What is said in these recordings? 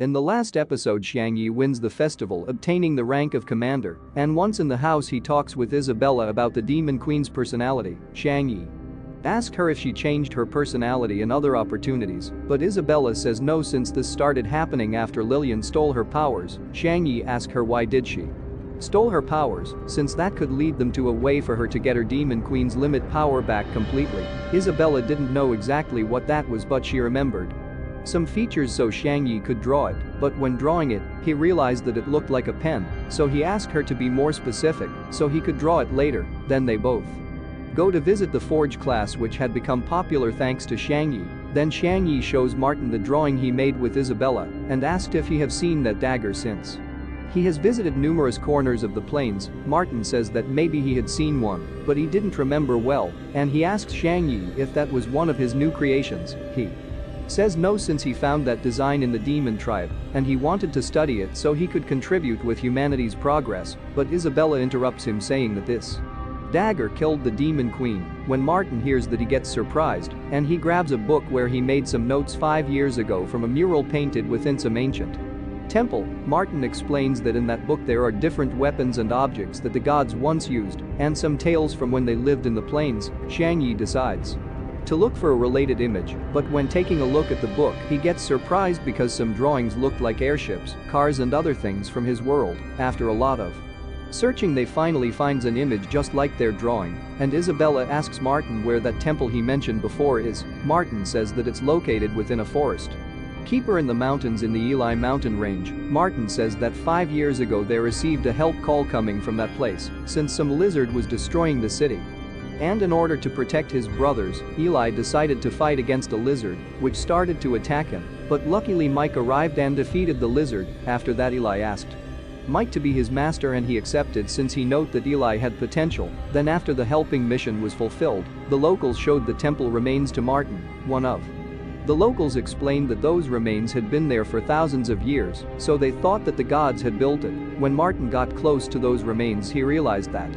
In the last episode, Yi wins the festival, obtaining the rank of commander, and once in the house he talks with Isabella about the Demon Queen's personality. Yi asks her if she changed her personality and other opportunities, but Isabella says no, since this started happening after Lillian stole her powers. Yi asks her why did she stole her powers, since that could lead them to a way for her to get her Demon Queen's limit power back completely. Isabella didn't know exactly what that was, but she remembered some features so Yi could draw it, but when drawing it, he realized that it looked like a pen, so he asked her to be more specific so he could draw it later. Then they both go to visit the forge class, which had become popular thanks to Yi. Then Yi shows Martin the drawing he made with Isabella and asked if he have seen that dagger since he has visited numerous corners of the plains. Martin says that maybe he had seen one, but he didn't remember well, and he asks Yi if that was one of his new creations. He says no, since he found that design in the demon tribe and he wanted to study it so he could contribute with humanity's progress, but Isabella interrupts him saying that this dagger killed the Demon Queen. When Martin hears that, he gets surprised and he grabs a book where he made some notes 5 years ago from a mural painted within some ancient temple. Martin explains that in that book there are different weapons and objects that the gods once used and some tales from when they lived in the plains. Yi decides to look for a related image, but when taking a look at the book he gets surprised because some drawings looked like airships, cars and other things from his world. After a lot of searching they finally finds an image just like their drawing, and Isabella asks Martin where that temple he mentioned before is. Martin says that it's located within a forest keeper in the mountains in the Yi Bei mountain range. Martin says that 5 years ago they received a help call coming from that place since some lizard was destroying the city. And in order to protect his brothers, Eli decided to fight against a lizard, which started to attack him, but luckily Mike arrived and defeated the lizard. After that Eli asked Mike to be his master and he accepted since he noted that Eli had potential. Then after the helping mission was fulfilled, the locals showed the temple remains to Martin. One of the locals explained that those remains had been there for thousands of years, so they thought that the gods had built it. When Martin got close to those remains he realized that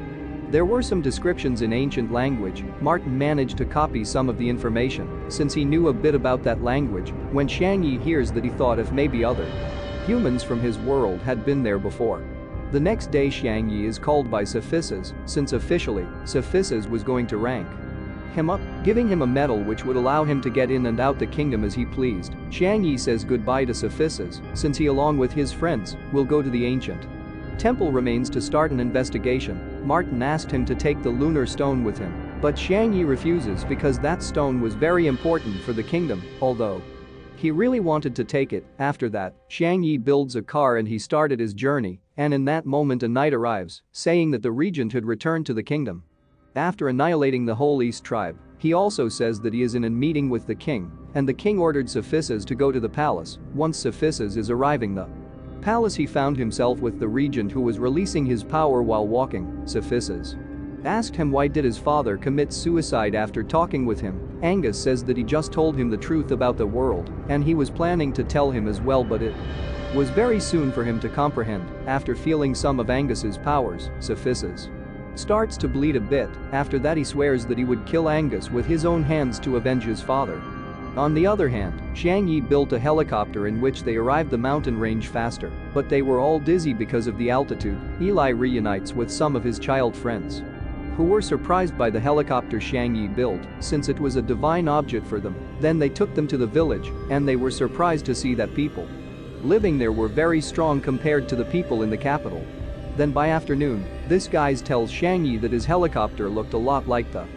there were some descriptions in ancient language. Martin managed to copy some of the information since he knew a bit about that language. When Yi hears that, he thought if maybe other humans from his world had been there before. The next day Yi is called by Synopsis, since officially Synopsis was going to rank him up, giving him a medal which would allow him to get in and out the kingdom as he pleased. Yi says goodbye to Synopsis since he along with his friends will go to the ancient temple remains to start an investigation. Martin asked him to take the lunar stone with him, but Yi refuses because that stone was very important for the kingdom, although he really wanted to take it. After that, Yi builds a car and he started his journey, and in that moment a knight arrives, saying that the regent had returned to the kingdom after annihilating the whole East tribe. He also says that he is in a meeting with the king, and the king ordered Synopsis to go to the palace. Once Synopsis is arriving the palace he found himself with the regent who was releasing his power while walking. Synopsis asked him why did his father commit suicide. After talking with him, Angus says that he just told him the truth about the world and he was planning to tell him as well, but it was very soon for him to comprehend. After feeling some of Angus's powers, Synopsis starts to bleed a bit. After that he swears that he would kill Angus with his own hands to avenge his father. On the other hand, Yi built a helicopter in which they arrived the mountain range faster, but they were all dizzy because of the altitude. Eli reunites with some of his child friends who were surprised by the helicopter Yi built since it was a divine object for them. Then they took them to the village and they were surprised to see that people living there were very strong compared to the people in the capital. Then by afternoon, this guy tells Yi that his helicopter looked a lot like the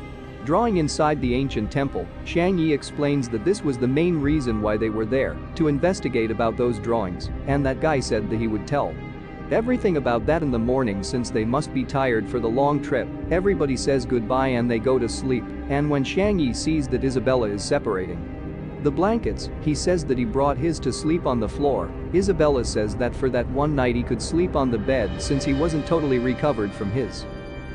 drawing inside the ancient temple. Yi explains that this was the main reason why they were there, to investigate about those drawings, and that guy said that he would tell everything about that in the morning since they must be tired for the long trip. Everybody says goodbye and they go to sleep, and when Yi sees that Isabella is separating the blankets, he says that he brought his to sleep on the floor. Isabella says that for that one night he could sleep on the bed since he wasn't totally recovered from his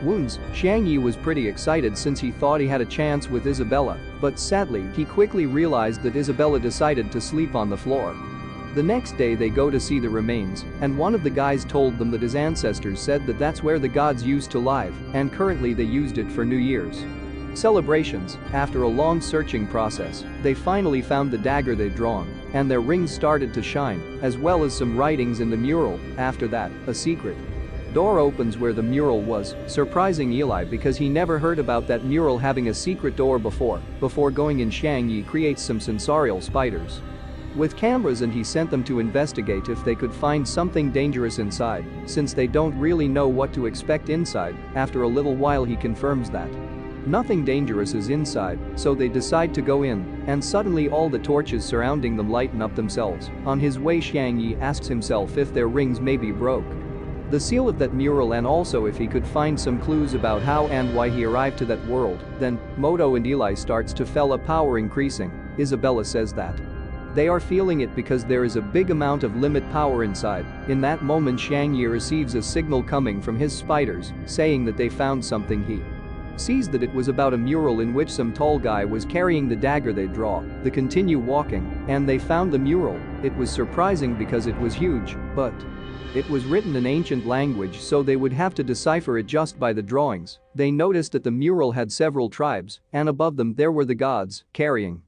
wounds. Yi was pretty excited since he thought he had a chance with Isabella, but sadly he quickly realized that Isabella decided to sleep on the floor. The next day they go to see the remains, and one of the guys told them that his ancestors said that that's where the gods used to live, and currently they used it for New Year's Celebrations. After a long searching process, they finally found the dagger they'd drawn, and their rings started to shine, as well as some writings in the mural. After that, a secret door opens where the mural was, surprising Eli because he never heard about that mural having a secret door before. Before going in, Xiang Yi creates some sensorial spiders with cameras, and he sent them to investigate if they could find something dangerous inside, since they don't really know what to expect inside. After a little while, he confirms that nothing dangerous is inside, so they decide to go in, and suddenly all the torches surrounding them lighten up themselves. On his way, Xiang Yi asks himself if their rings may be broke the seal of that mural, and also if he could find some clues about how and why he arrived to that world. Then, Moto and Eli starts to feel a power increasing. Isabella says that they are feeling it because there is a big amount of limit power inside. In that moment, Xiang Yi receives a signal coming from his spiders, saying that they found something. He sees that it was about a mural in which some tall guy was carrying the dagger they draw. They continue walking, and they found the mural. It was surprising because it was huge, but it was written in ancient language, so they would have to decipher it just by the drawings. They noticed that the mural had several tribes, and above them there were the gods carrying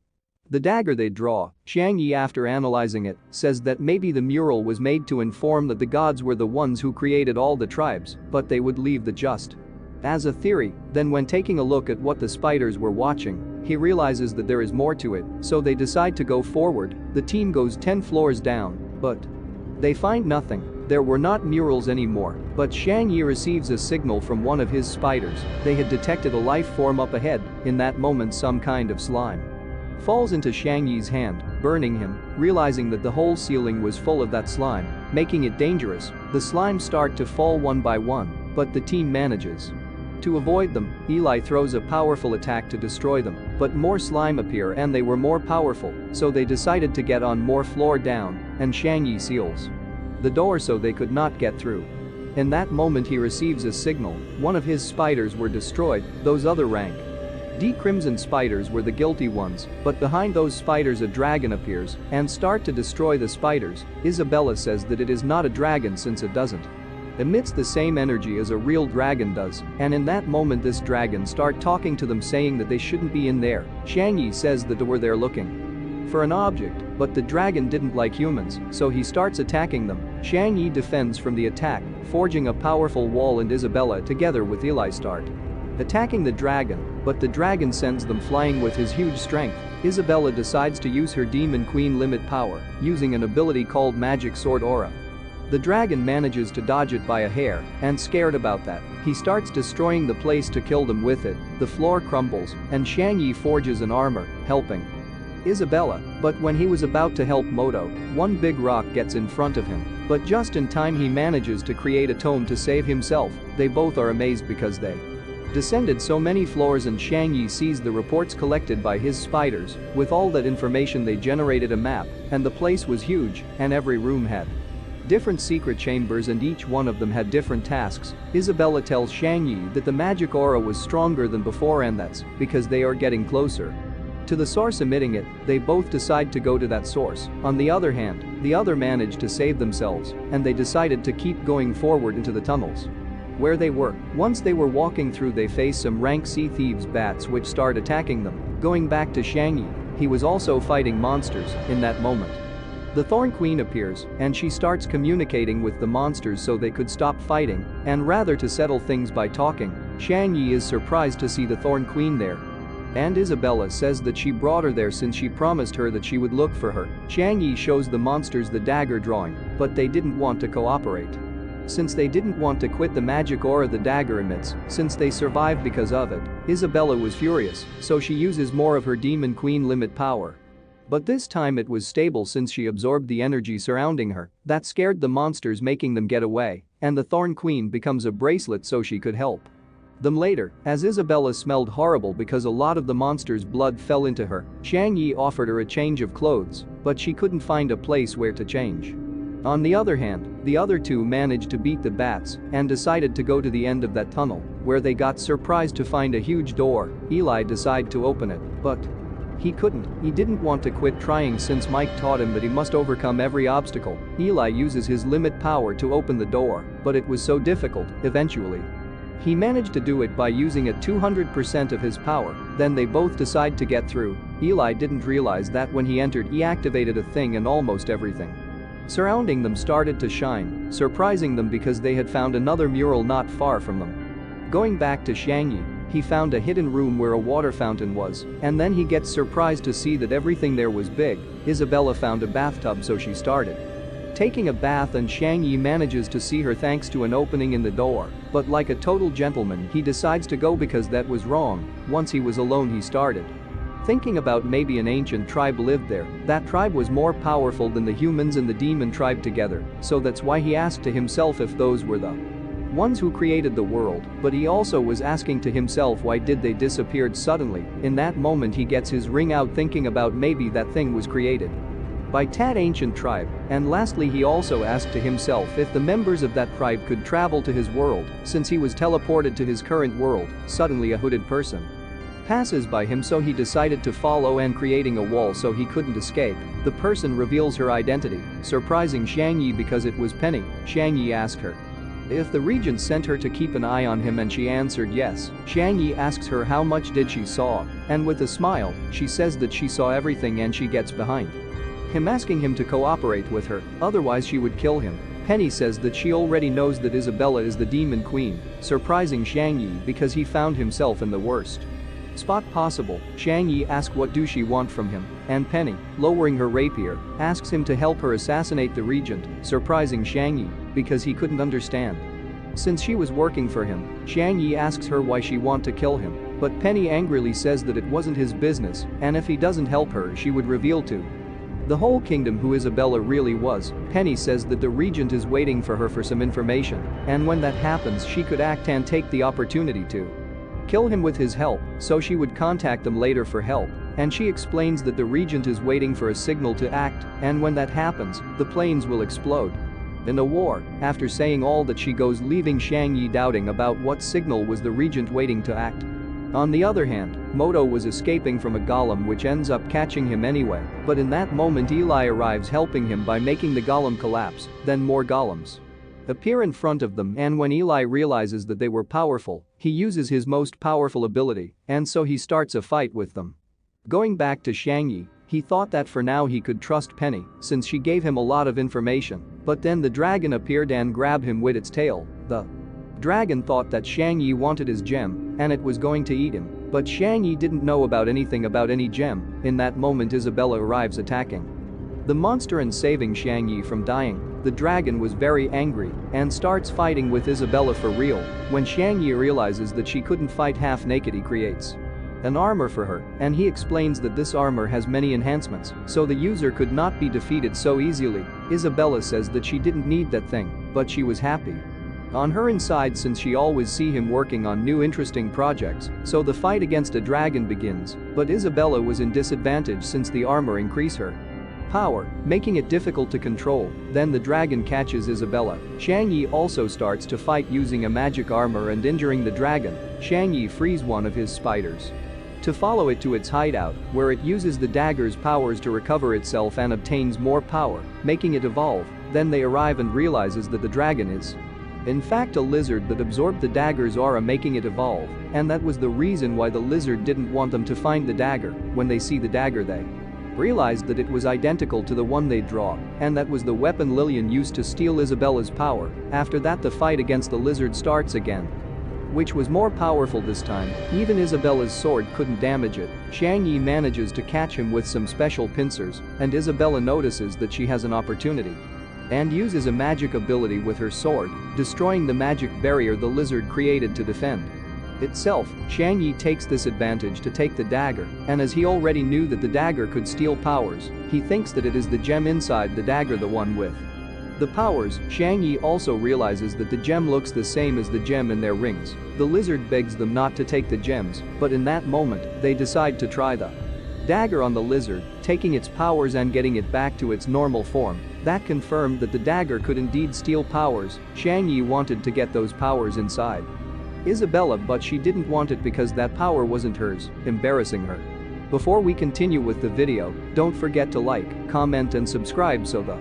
the dagger they draw. Xiang Yi, after analyzing it, says that maybe the mural was made to inform that the gods were the ones who created all the tribes, but they would leave the just as a theory. Then when taking a look at what the spiders were watching, he realizes that there is more to it, so they decide to go forward. The team goes 10 floors down, but they find nothing. There were not murals anymore, but Xiang Yi receives a signal from one of his spiders. They had detected a life form up ahead. In that moment, some kind of slime falls into Xiang Yi's hand, burning him. Realizing that the whole ceiling was full of that slime, making it dangerous, the slimes start to fall one by one, but the team manages to avoid them. Eli throws a powerful attack to destroy them, but more slime appear and they were more powerful, so they decided to get on more floor down, and Xiang Yi seals the door so they could not get through. In that moment, he receives a signal. One of his spiders were destroyed. Those other rank D crimson spiders were the guilty ones, but behind those spiders a dragon appears and start to destroy the spiders. Isabella says that it is not a dragon since it doesn't emits the same energy as a real dragon does, and in that moment this dragon start talking to them, saying that they shouldn't be in there. Xiang Yi says that they were there looking for an object, but the dragon didn't like humans, so he starts attacking them. Xiang Yi defends from the attack, forging a powerful wall, and Isabella together with Eli start attacking the dragon, but the dragon sends them flying with his huge strength. Isabella decides to use her Demon Queen limit power, using an ability called Magic Sword Aura. The dragon manages to dodge it by a hair, and scared about that, he starts destroying the place to kill them with it. The floor crumbles, and Xiang Yi forges an armor, helping Isabella, but when he was about to help Moto, one big rock gets in front of him, but just in time he manages to create a tome to save himself. They both are amazed because they descended so many floors, and Xiang Yi sees the reports collected by his spiders. With all that information they generated a map, and the place was huge, and every room had different secret chambers and each one of them had different tasks. Isabella tells Xiang Yi that the magic aura was stronger than before, and that's because they are getting closer to the source emitting it. They both decide to go to that source. On the other hand, the other managed to save themselves, and they decided to keep going forward into the tunnels where they were. Once they were walking through, they face some rank sea thieves bats which start attacking them. Going back to Xiang Yi, he was also fighting monsters. In that moment, the Thorn Queen appears, and she starts communicating with the monsters so they could stop fighting, and rather to settle things by talking. Xiang Yi is surprised to see the Thorn Queen there, and Isabella says that she brought her there since she promised her that she would look for her. Xiang Yi shows the monsters the dagger drawing, but they didn't want to cooperate, since they didn't want to quit the magic aura the dagger emits, since they survived because of it. Isabella was furious, so she uses more of her Demon Queen limit power. But this time it was stable since she absorbed the energy surrounding her. That scared the monsters, making them get away, and the Thorn Queen becomes a bracelet so she could help them later. As Isabella smelled horrible because a lot of the monsters' blood fell into her, Xiang Yi offered her a change of clothes, but she couldn't find a place where to change. On the other hand, the other two managed to beat the bats and decided to go to the end of that tunnel, where they got surprised to find a huge door. Eli decided to open it, but he couldn't. He didn't want to quit trying since Mike taught him that he must overcome every obstacle. Eli uses his limit power to open the door, but it was so difficult. Eventually, He managed to do it by using at 200% of his power, then they both decide to get through. Eli didn't realize that when he entered he activated a thing and almost everything surrounding them started to shine, surprising them because they had found another mural not far from them. Going back to Xiangyi, he found a hidden room where a water fountain was, and then he gets surprised to see that everything there was big. Isabella found a bathtub, so she started taking a bath, and Xiangyi manages to see her thanks to an opening in the door, but like a total gentleman he decides to go because that was wrong. Once he was alone he started thinking about maybe an ancient tribe lived there. That tribe was more powerful than the humans and the demon tribe together, so that's why he asked to himself if those were the ones who created the world, but he also was asking to himself why did they disappeared suddenly. In that moment he gets his ring out thinking about maybe that thing was created by that ancient tribe, and lastly he also asked to himself if the members of that tribe could travel to his world, since he was teleported to his current world. Suddenly a hooded person passes by him, so he decided to follow and creating a wall so he couldn't escape. The person reveals her identity, surprising Xiangyi because it was Penny. Xiangyi asked her if the regent sent her to keep an eye on him and she answered yes. Xiangyi asks her how much did she saw, and with a smile, she says that she saw everything and she gets behind him asking him to cooperate with her, otherwise she would kill him. Penny says that she already knows that Isabella is the demon queen, surprising Xiangyi because he found himself in the worst spot possible. Xiangyi asks what do she want from him, and Penny, lowering her rapier, asks him to help her assassinate the regent, surprising Xiangyi because he couldn't understand. Since she was working for him, Xiangyi asks her why she want to kill him, but Penny angrily says that it wasn't his business, and if he doesn't help her she would reveal to the whole kingdom who Isabella really was. Penny says that the regent is waiting for her for some information, and when that happens she could act and take the opportunity to kill him with his help, so she would contact them later for help, and she explains that the regent is waiting for a signal to act, and when that happens, the planes will explode in a war. After saying all that she goes, leaving Xiangyi doubting about what signal was the regent waiting to act. On the other hand, Moto was escaping from a golem which ends up catching him anyway, but in that moment Eli arrives helping him by making the golem collapse, then more golems appear in front of them, and when Eli realizes that they were powerful, he uses his most powerful ability, and so he starts a fight with them. Going back to Xiangyi, he thought that for now he could trust Penny since she gave him a lot of information, but then the dragon appeared and grabbed him with its tail. The dragon thought that Xiangyi wanted his gem and it was going to eat him, but Xiangyi didn't know about anything about any gem. In that moment Isabella arrives attacking the monster and saving Xiangyi from dying. The dragon was very angry and starts fighting with Isabella for real. When Xiangyi realizes that she couldn't fight half naked, he creates an armor for her, and he explains that this armor has many enhancements, so the user could not be defeated so easily. Isabella says that she didn't need that thing, but she was happy on her inside since she always see him working on new interesting projects, so the fight against a dragon begins, but Isabella was in disadvantage since the armor increased her power, making it difficult to control. Then the dragon catches Isabella. Xiangyi also starts to fight using a magic armor and injuring the dragon. Xiangyi frees one of his spiders to follow it to its hideout, where it uses the dagger's powers to recover itself and obtains more power, making it evolve. Then they arrive and realizes that the dragon is in fact a lizard that absorbed the dagger's aura, making it evolve, and that was the reason why the lizard didn't want them to find the dagger. When they see the dagger they realized that it was identical to the one they draw, and that was the weapon Lillian used to steal Isabella's power. After that the fight against the lizard starts again, which was more powerful this time. Even Isabella's sword couldn't damage it. Xiangyi manages to catch him with some special pincers, and Isabella notices that she has an opportunity and uses a magic ability with her sword, destroying the magic barrier the lizard created to defend itself. Xiangyi takes this advantage to take the dagger, and as he already knew that the dagger could steal powers, he thinks that it is the gem inside the dagger the one with the powers. Xiangyi also realizes that the gem looks the same as the gem in their rings. The lizard begs them not to take the gems, but in that moment, they decide to try the dagger on the lizard, taking its powers and getting it back to its normal form. That confirmed that the dagger could indeed steal powers. Xiangyi wanted to get those powers inside Isabella, but she didn't want it because that power wasn't hers, embarrassing her. Before we continue with the video, don't forget to like, comment and subscribe so the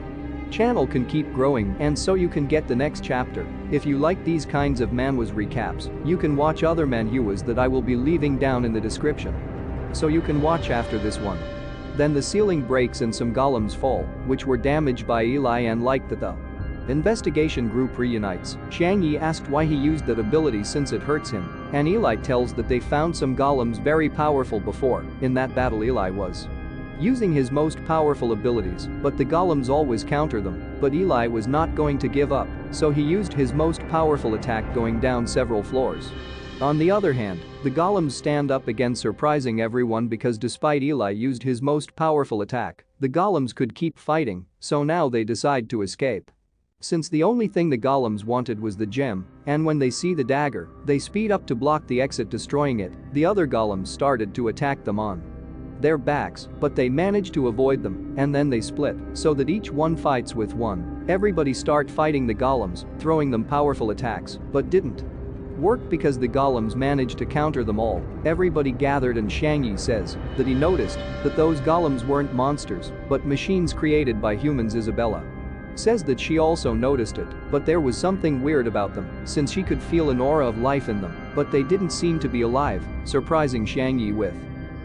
channel can keep growing and so you can get the next chapter. If you like these kinds of manhwas recaps, you can watch other manhwas that I will be leaving down in the description. So you can watch after this one. Then the ceiling breaks and some golems fall, which were damaged by Eli, and like that the investigation group reunites. Xiang Yi asked why he used that ability since it hurts him, and Eli tells that they found some golems very powerful before. In that battle Eli was using his most powerful abilities, but the golems always counter them, but Eli was not going to give up, so he used his most powerful attack going down several floors. On the other hand, the golems stand up again, surprising everyone because despite Eli used his most powerful attack, the golems could keep fighting, so now they decide to escape. Since the only thing the golems wanted was the gem, and when they see the dagger, they speed up to block the exit, destroying it. The other golems started to attack them on their backs, but they managed to avoid them, and then they split, so that each one fights with one. Everybody start fighting the golems, throwing them powerful attacks, but didn't work because the golems managed to counter them all. Everybody gathered and Xiang Yi says that he noticed that those golems weren't monsters, but machines created by humans. Isabella says that she also noticed it, but there was something weird about them, since she could feel an aura of life in them, but they didn't seem to be alive, surprising Xiang Yi with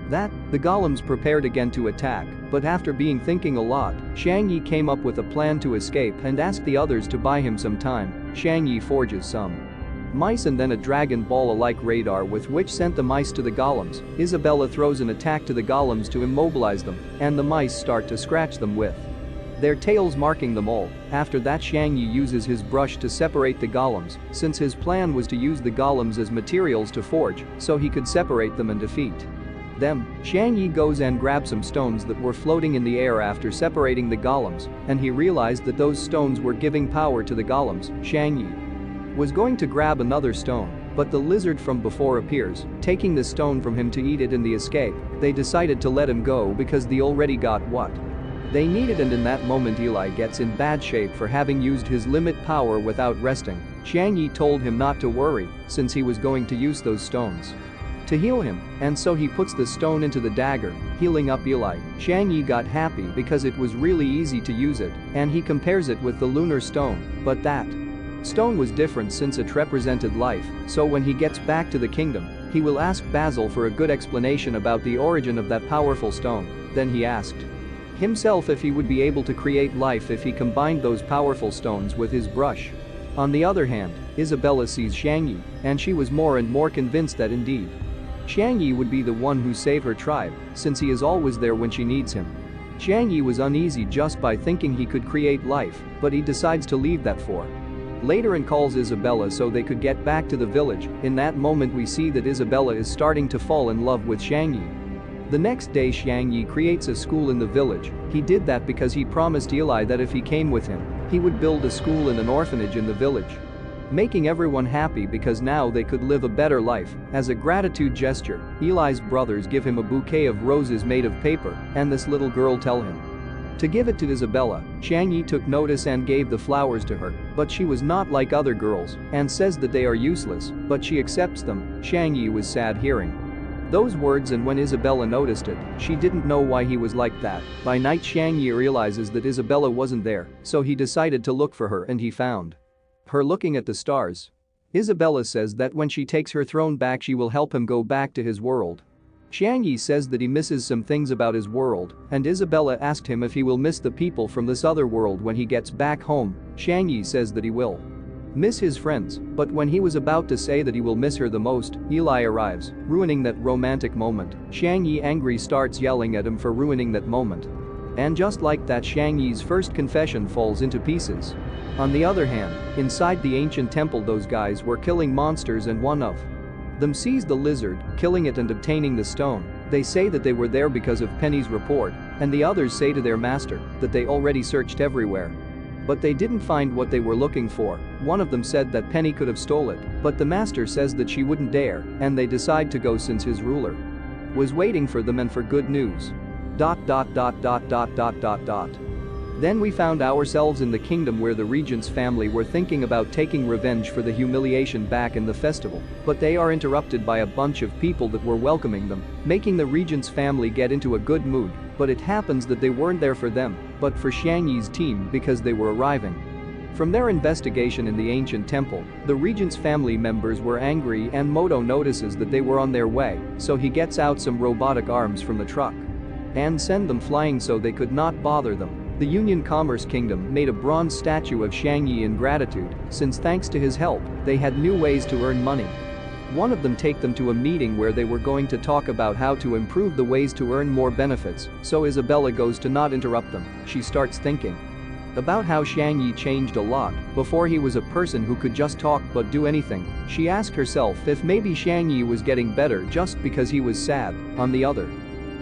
that. The golems prepared again to attack, but after thinking a lot, Xiang Yi came up with a plan to escape and asked the others to buy him some time. Xiang Yi forges some mice and then a Dragon Ball-alike radar with which sent the mice to the golems. Isabella throws an attack to the golems to immobilize them, and the mice start to scratch them with their tails, marking them all. After that Xiang Yi uses his brush to separate the golems, since his plan was to use the golems as materials to forge, so he could separate them and defeat them. Xiang Yi goes and grabs some stones that were floating in the air after separating the golems, and he realized that those stones were giving power to the golems. Xiang Yi was going to grab another stone, but the lizard from before appears, taking the stone from him to eat it in the escape. They decided to let him go because they already got what they needed, and in that moment Eli gets in bad shape for having used his limit power without resting. Xiang Yi told him not to worry, since he was going to use those stones to heal him, and so he puts the stone into the dagger, healing up Eli. Xiang Yi got happy because it was really easy to use it, and he compares it with the lunar stone, but that stone was different since it represented life, so when he gets back to the kingdom, he will ask Basil for a good explanation about the origin of that powerful stone. Then he asked himself if he would be able to create life if he combined those powerful stones with his brush. On the other hand, Isabella sees Xiang Yi, and she was more and more convinced that indeed Xiang Yi would be the one who saved her tribe, since he is always there when she needs him. Xiang Yi was uneasy just by thinking he could create life, but he decides to leave that for later and calls Isabella so they could get back to the village. In that moment we see that Isabella is starting to fall in love with Xiang Yi. The next day Xiang Yi creates a school in the village. He did that because he promised Eli that if he came with him, he would build a school and an orphanage in the village, making everyone happy because now they could live a better life. As a gratitude gesture, Eli's brothers give him a bouquet of roses made of paper, and this little girl tell him to give it to Isabella. Xiang Yi took notice and gave the flowers to her, but she was not like other girls and says that they are useless, but she accepts them. Xiang Yi was sad hearing those words, and when Isabella noticed it, she didn't know why he was like that. By night Xiang Yi realizes that Isabella wasn't there, so he decided to look for her and he found her looking at the stars. Isabella says that when she takes her throne back she will help him go back to his world. Xiang Yi says that he misses some things about his world, and Isabella asked him if he will miss the people from this other world when he gets back home. Xiang Yi says that he will miss his friends, but when he was about to say that he will miss her the most, Eli arrives, ruining that romantic moment. Xiang Yi angry starts yelling at him for ruining that moment. And just like that Xiang Yi's first confession falls into pieces. On the other hand, inside the ancient temple those guys were killing monsters and one of them sees the lizard, killing it and obtaining the stone. They say that they were there because of Penny's report, and the others say to their master that they already searched everywhere, but they didn't find what they were looking for. One of them said that Penny could have stole it, but the master says that she wouldn't dare, and they decide to go since his ruler was waiting for them and for good news. Then we found ourselves in the kingdom where the regent's family were thinking about taking revenge for the humiliation back in the festival, but they are interrupted by a bunch of people that were welcoming them, making the regent's family get into a good mood, but it happens that they weren't there for them. but for Xiang Yi's team because they were arriving. From their investigation in the ancient temple, the regent's family members were angry and Moto notices that they were on their way, so he gets out some robotic arms from the truck and send them flying so they could not bother them. The Union Commerce Kingdom made a bronze statue of Xiang Yi in gratitude, since thanks to his help, they had new ways to earn money. One of them take them to a meeting where they were going to talk about how to improve the ways to earn more benefits, so Isabella goes to not interrupt them. She starts thinking about how Xiang Yi changed a lot. Before he was a person who could just talk but do anything. She asked herself if maybe Xiang Yi was getting better just because he was sad. On the other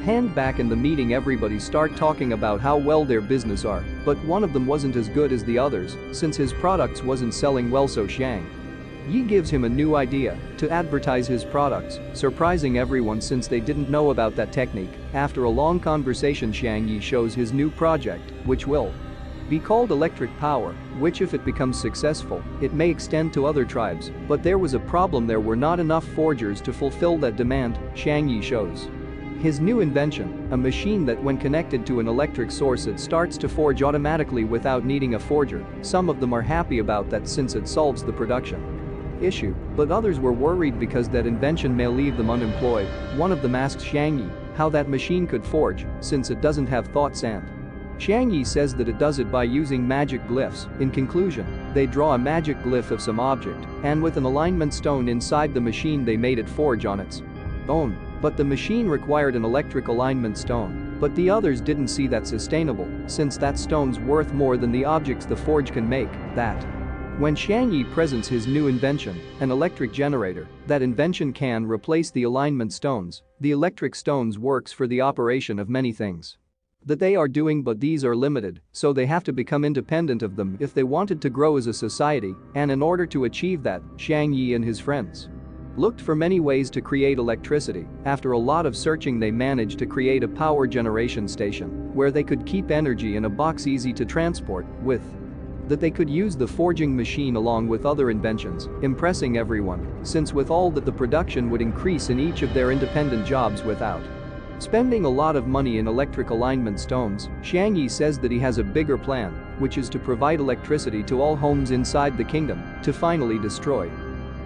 hand, back in the meeting everybody start talking about how well their business are, but one of them wasn't as good as the others since his products wasn't selling well, so Xiang Yi gives him a new idea to advertise his products, surprising everyone since they didn't know about that technique. After a long conversation, Xiang Yi shows his new project, which will be called electric power, which if it becomes successful, it may extend to other tribes, but there was a problem: there were not enough forgers to fulfill that demand. Xiang Yi shows his new invention, a machine that when connected to an electric source it starts to forge automatically without needing a forger. Some of them are happy about that since it solves the production issue, but others were worried because that invention may leave them unemployed. One of them asks Xiang Yi how that machine could forge since it doesn't have thoughts, and Xiang Yi says that it does it by using magic glyphs. In conclusion, they draw a magic glyph of some object, and with an alignment stone inside the machine they made it forge on its own. But the machine required an electric alignment stone, but the others didn't see that sustainable since that stone's worth more than the objects the forge can make. That when Xiang Yi presents his new invention, an electric generator, that invention can replace the alignment stones. The electric stones works for the operation of many things that they are doing, but these are limited, so they have to become independent of them if they wanted to grow as a society, and in order to achieve that, Xiang Yi and his friends looked for many ways to create electricity. After a lot of searching they managed to create a power generation station where they could keep energy in a box easy to transport with that they could use the forging machine along with other inventions, impressing everyone, since with all that the production would increase in each of their independent jobs without spending a lot of money in electric alignment stones. Xiang Yi says that he has a bigger plan, which is to provide electricity to all homes inside the kingdom to finally destroy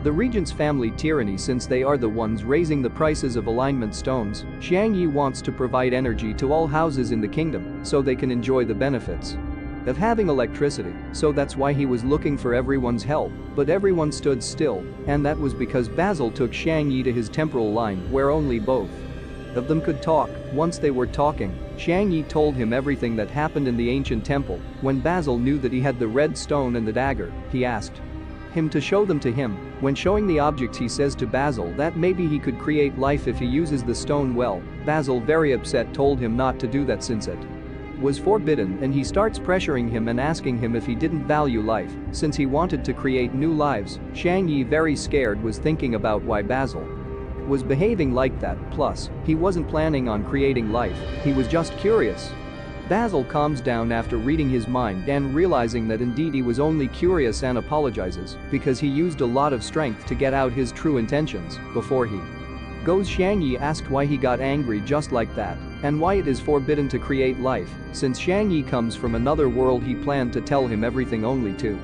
the regent's family tyranny since they are the ones raising the prices of alignment stones. Xiang Yi wants to provide energy to all houses in the kingdom so they can enjoy the benefits of having electricity, so that's why he was looking for everyone's help, but everyone stood still, and that was because Basil took Xiang Yi to his temporal line where only both of them could talk. Once they were talking, Xiang Yi told him everything that happened in the ancient temple. When Basil knew that he had the red stone and the dagger, he asked him to show them to him. When showing the objects he says to Basil that maybe he could create life if he uses the stone well. Basil, very upset, told him not to do that since it was forbidden, and he starts pressuring him and asking him if he didn't value life since he wanted to create new lives. Xiang Yi, very scared, was thinking about why Basil was behaving like that, plus he wasn't planning on creating life, he was just curious. Basil calms down after reading his mind and realizing that indeed he was only curious and apologizes because he used a lot of strength to get out his true intentions. Before he goes, Xiang Yi asked why he got angry just like that and why it is forbidden to create life. Since Xiang Yi comes from another world, he planned to tell him everything only to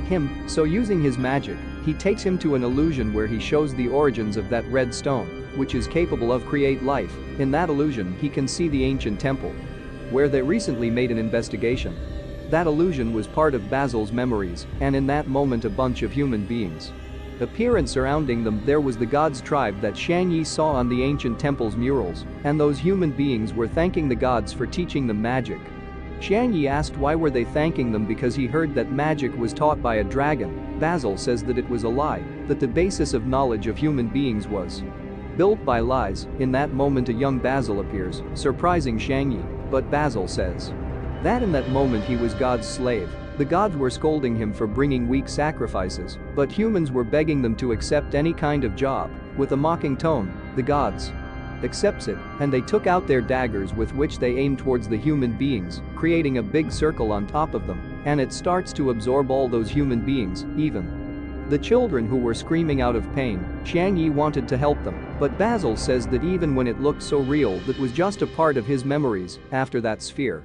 him, so using his magic, he takes him to an illusion where he shows the origins of that red stone, which is capable of create life. In that illusion he can see the ancient temple where they recently made an investigation. That illusion was part of Basil's memories, and in that moment a bunch of human beings appear, and surrounding them there was the gods tribe that Xiang Yi saw on the ancient temple's murals, and those human beings were thanking the gods for teaching them magic. Xiang Yi asked why were they thanking them because he heard that magic was taught by a dragon. Basil says that it was a lie, that the basis of knowledge of human beings was built by lies. In that moment a young Basil appears, surprising Xiang Yi, but Basil says that in that moment he was God's slave. The gods were scolding him for bringing weak sacrifices, but humans were begging them to accept any kind of job. With a mocking tone, the gods accepts it, and they took out their daggers with which they aimed towards the human beings, creating a big circle on top of them, and it starts to absorb all those human beings, even the children who were screaming out of pain. Xiang Yi wanted to help them, but Basil says that even when it looked so real, that was just a part of his memories. After that sphere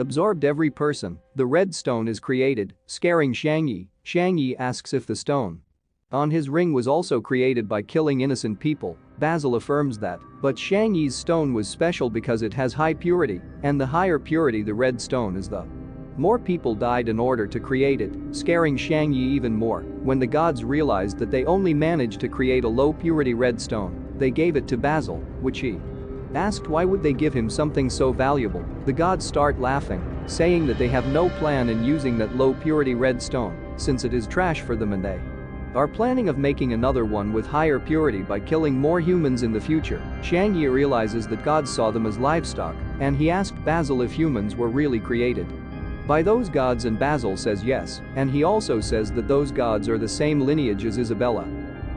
Absorbed every person, the red stone is created, scaring Shang Yi. Shang Yi asks if the stone on his ring was also created by killing innocent people. Basil affirms that, but Shang Yi's stone was special because it has high purity, and the higher purity the red stone is, the more people died in order to create it, scaring Shang Yi even more. When the gods realized that they only managed to create a low purity red stone, they gave it to Basil, which he asked why would they give him something so valuable. The gods start laughing, saying that they have no plan in using that low purity red stone, since it is trash for them and they are planning of making another one with higher purity by killing more humans in the future. Shang Yi realizes that gods saw them as livestock, and he asked Basil if humans were really created by those gods, and Basil says yes, and he also says that those gods are the same lineage as Isabella.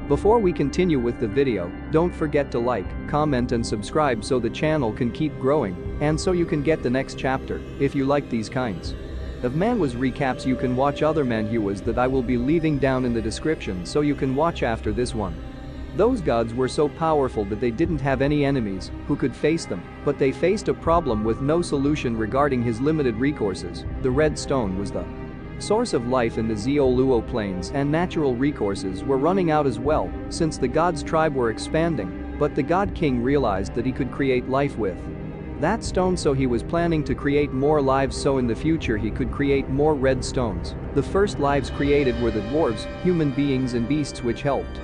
Before we continue with the video, don't forget to like, comment and subscribe so the channel can keep growing and so you can get the next chapter if you like these kinds of manhwas recaps. You can watch other manhwas that I will be leaving down in the description so you can watch after this one. Those gods were so powerful that they didn't have any enemies who could face them, but they faced a problem with no solution regarding his limited resources. The red stone was the source of life in the Luo plains, and natural resources were running out as well since the gods' tribe were expanding, but the god king realized that he could create life with that stone, so he was planning to create more lives so in the future he could create more red stones. The first lives created were the dwarves, human beings and beasts, which helped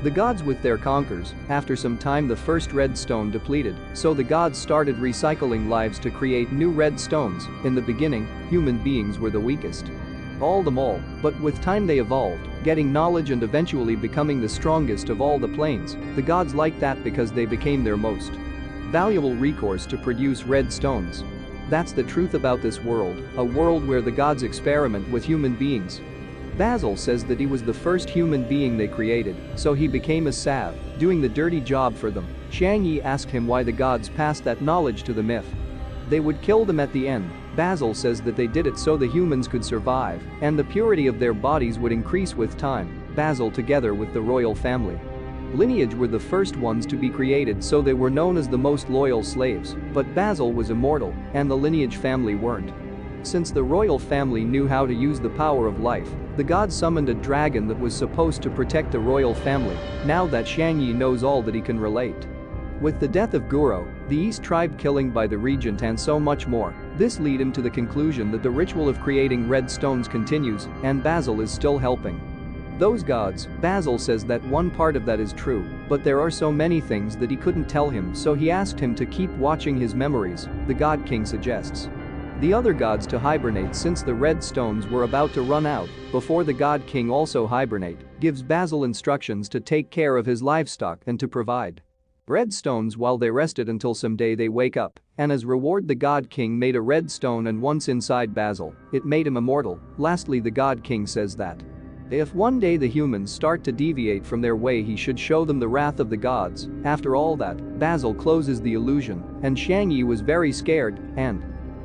the gods with their conquers. After some time the first red stone depleted, so the gods started recycling lives to create new red stones. In the beginning, human beings were the weakest all them all, but with time they evolved, getting knowledge and eventually becoming the strongest of all the planes. The gods liked that because they became their most valuable resource to produce red stones. That's the truth about this world, a world where the gods experiment with human beings. Basil says that he was the first human being they created, so he became a sav, doing the dirty job for them. Shang Yi asked him why the gods passed that knowledge to them if they would kill them at the end. Basil says that they did it so the humans could survive, and the purity of their bodies would increase with time. Basil, together with the royal family lineage, were the first ones to be created, so they were known as the most loyal slaves, but Basil was immortal, and the lineage family weren't. Since the royal family knew how to use the power of life, the gods summoned a dragon that was supposed to protect the royal family. Now that Shang Yi knows all that, he can relate with the death of Guro, the East tribe killing by the regent and so much more. This lead him to the conclusion that the ritual of creating red stones continues, and Basil is still helping those gods. Basil says that one part of that is true, but there are so many things that he couldn't tell him, so he asked him to keep watching his memories. The god king suggests the other gods to hibernate since the red stones were about to run out. Before the god king also hibernate, gives Basil instructions to take care of his livestock and to provide red stones while they rested until someday they wake up, and as reward the god king made a red stone, and once inside Basil, it made him immortal. Lastly, the god king says that if one day the humans start to deviate from their way, he should show them the wrath of the gods. After all that, Basil closes the illusion, and Shang Yi was very scared and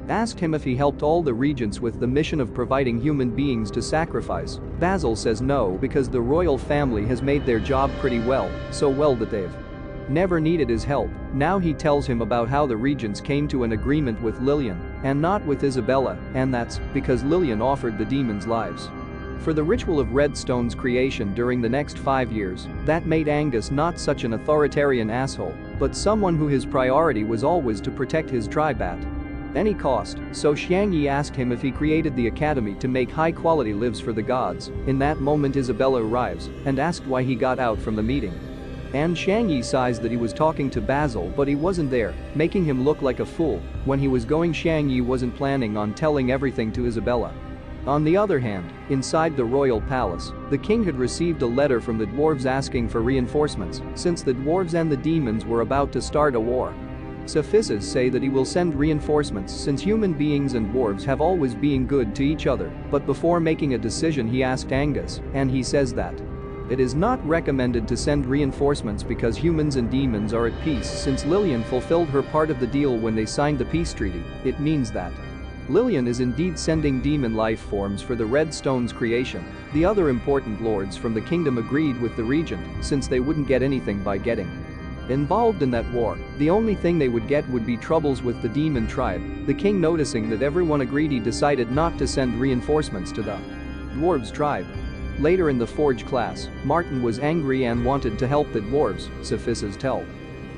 asked him if he helped all the regents with the mission of providing human beings to sacrifice. Basil says no, because the royal family has made their job pretty well, so well that they've never needed his help. Now he tells him about how the regents came to an agreement with Lillian and not with Isabella, and that's because Lillian offered the demons lives for the ritual of red stones creation during the next 5 years. That made Angus not such an authoritarian asshole, but someone who his priority was always to protect his tribe at any cost. So Shang Yi asked him if he created the academy to make high-quality lives for the gods. In that moment Isabella arrives and asked why he got out from the meeting. And Shang Yi sighs that he was talking to Basil, but he wasn't there, making him look like a fool. When he was going, Shang Yi wasn't planning on telling everything to Isabella. On the other hand, inside the royal palace, the king had received a letter from the dwarves asking for reinforcements, since the dwarves and the demons were about to start a war. Sophists say that he will send reinforcements since human beings and dwarves have always been good to each other, but before making a decision he asked Angus, and he says that it is not recommended to send reinforcements because humans and demons are at peace. Since Lillian fulfilled her part of the deal when they signed the peace treaty, it means that Lillian is indeed sending demon life forms for the red stones creation. The other important lords from the kingdom agreed with the regent, since they wouldn't get anything by getting Involved in that war, the only thing they would get would be troubles with the demon tribe. The king, noticing that everyone agreed, he decided not to send reinforcements to the dwarves tribe. Later in the forge class, Martin was angry and wanted to help the dwarves. Synopsis tell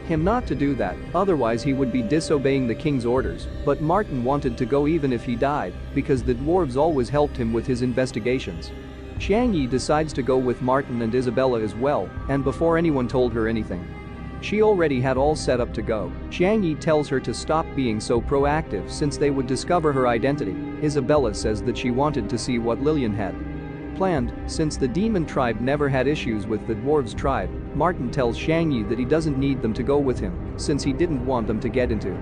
him not to do that, otherwise he would be disobeying the king's orders, but Martin wanted to go even if he died, because the dwarves always helped him with his investigations. Yi decides to go with Martin and Isabella as well, and before anyone told her anything, she already had all set up to go. Yi tells her to stop being so proactive since they would discover her identity. Isabella says that she wanted to see what Lillian had planned. Since the demon tribe never had issues with the dwarves tribe, Martin tells Yi that he doesn't need them to go with him since he didn't want them to get into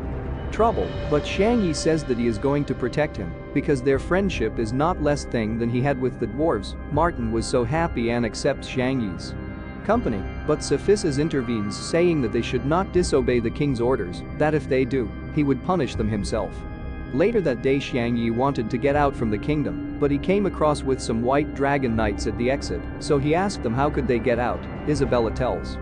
trouble, but Yi says that he is going to protect him because their friendship is not less thing than he had with the dwarves. Martin was so happy and accepts Yi's company, but Synopsis intervenes, saying that they should not disobey the king's orders, that if they do, he would punish them himself. Later that day, Yi wanted to get out from the kingdom, but he came across with some white dragon knights at the exit, so he asked them how could they get out. Isabella tells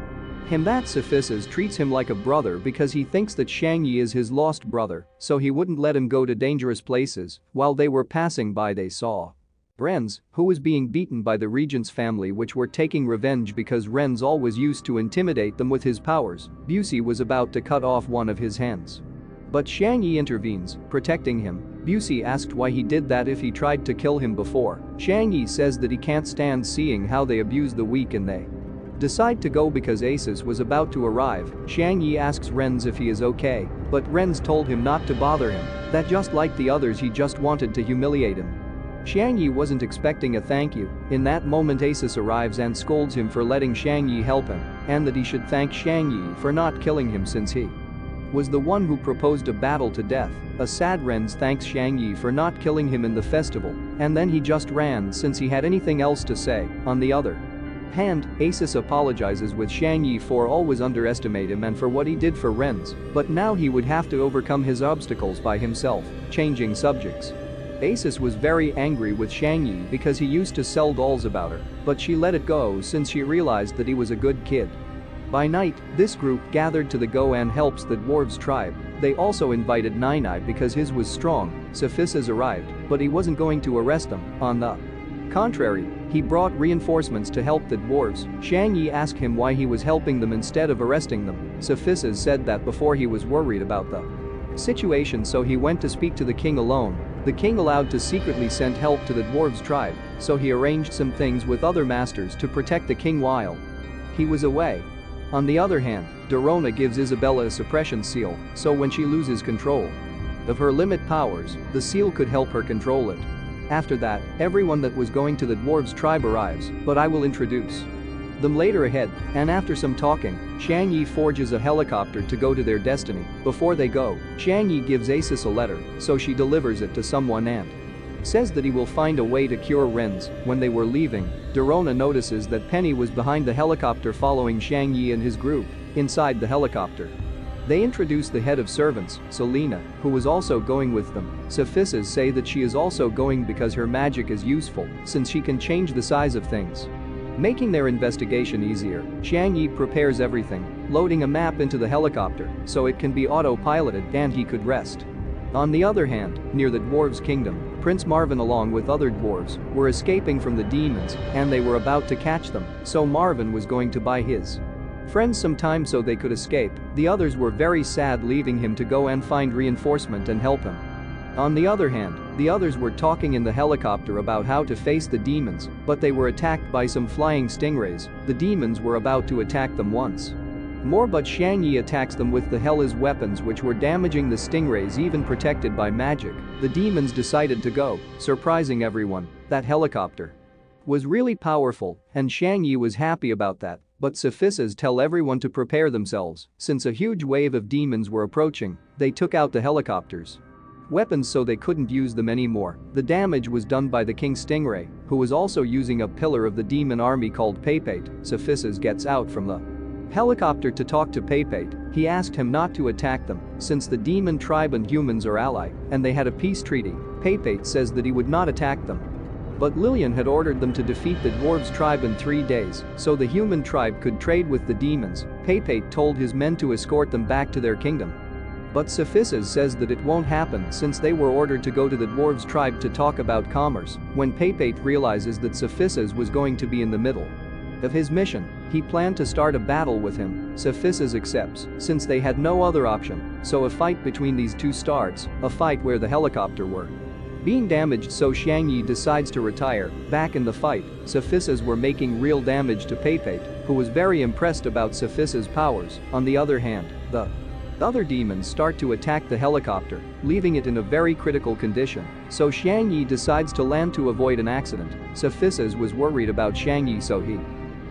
him that Synopsis treats him like a brother because he thinks that Yi is his lost brother, so he wouldn't let him go to dangerous places. While they were passing by, they saw Renz, who was being beaten by the regent's family, which were taking revenge because Renz always used to intimidate them with his powers. Busey was about to cut off one of his hands, but Yi intervenes, protecting him. Busey asked why he did that if he tried to kill him before. Yi says that he can't stand seeing how they abuse the weak, and they decide to go because Acis was about to arrive. Yi asks Renz if he is okay, but Renz told him not to bother him, that just like the others he just wanted to humiliate him. Yi wasn't expecting a thank you. In that moment, Acis arrives and scolds him for letting Yi help him, and that he should thank Yi for not killing him since he was the one who proposed a battle to death. A sad Renz thanks Yi for not killing him in the festival, and then he just ran since he had anything else to say. On the other hand, Acis apologizes with Yi for always underestimate him and for what he did for Renz, but now he would have to overcome his obstacles by himself. Changing subjects, Acis was very angry with Yi because he used to sell dolls about her, but she let it go since she realized that he was a good kid. By night, this group gathered to the go and helps the dwarves tribe. They also invited Nine because his was strong. Synopsis arrived, but he wasn't going to arrest them. On the contrary, he brought reinforcements to help the dwarves. Yi asked him why he was helping them instead of arresting them. Synopsis said that before he was worried about the situation, so he went to speak to the king alone. The king allowed to secretly send help to the dwarves tribe, so he arranged some things with other masters to protect the king while he was away. On the other hand, Dorona gives Isabella a suppression seal, so when she loses control of her limit powers, the seal could help her control it. After that, everyone that was going to the dwarves tribe arrives, but I will introduce them later ahead, and after some talking, Yi forges a helicopter to go to their destiny. Before they go, Yi gives Acis a letter, so she delivers it to someone and says that he will find a way to cure Renz. When they were leaving, Dorona notices that Penny was behind the helicopter following Yi and his group. Inside the helicopter, they introduce the head of servants, Selena, who was also going with them. Synopsis say that she is also going because her magic is useful since she can change the size of things, making their investigation easier. Yi prepares everything, loading a map into the helicopter so it can be autopiloted and he could rest. On the other hand, near the dwarves' kingdom, Prince Marvin along with other dwarves were escaping from the demons and they were about to catch them, so Marvin was going to buy his friends some time so they could escape. The others were very sad, leaving him to go and find reinforcement and help him. On the other hand, the others were talking in the helicopter about how to face the demons, but they were attacked by some flying stingrays. The demons were about to attack them once more, but Yi attacks them with the Hela's weapons, which were damaging the stingrays even protected by magic. The demons decided to go, surprising everyone. That helicopter was really powerful, and Yi was happy about that, but Synopsis tell everyone to prepare themselves since a huge wave of demons were approaching. They took out the helicopters weapons so they couldn't use them anymore. The damage was done by the King Stingray, who was also using a pillar of the demon army called Papate. Synopsis gets out from the helicopter to talk to Papate. He asked him not to attack them since the demon tribe and humans are ally and they had a peace treaty. Papate says that he would not attack them. But Lillian had ordered them to defeat the dwarves' tribe in 3 days, so the human tribe could trade with the demons. Pei told his men to escort them back to their kingdom. But Synopsis says that it won't happen since they were ordered to go to the dwarves' tribe to talk about commerce. When Pei realizes that Synopsis was going to be in the middle of his mission, he planned to start a battle with him. Synopsis accepts, since they had no other option, so a fight between these two starts, a fight where the helicopter were being damaged, so Yi decides to retire. Back in the fight, Synopsis were making real damage to Pei, who was very impressed about Synopsis' powers. On the other hand, the other demons start to attack the helicopter, leaving it in a very critical condition, so Yi decides to land to avoid an accident. Synopsis was worried about Yi, so he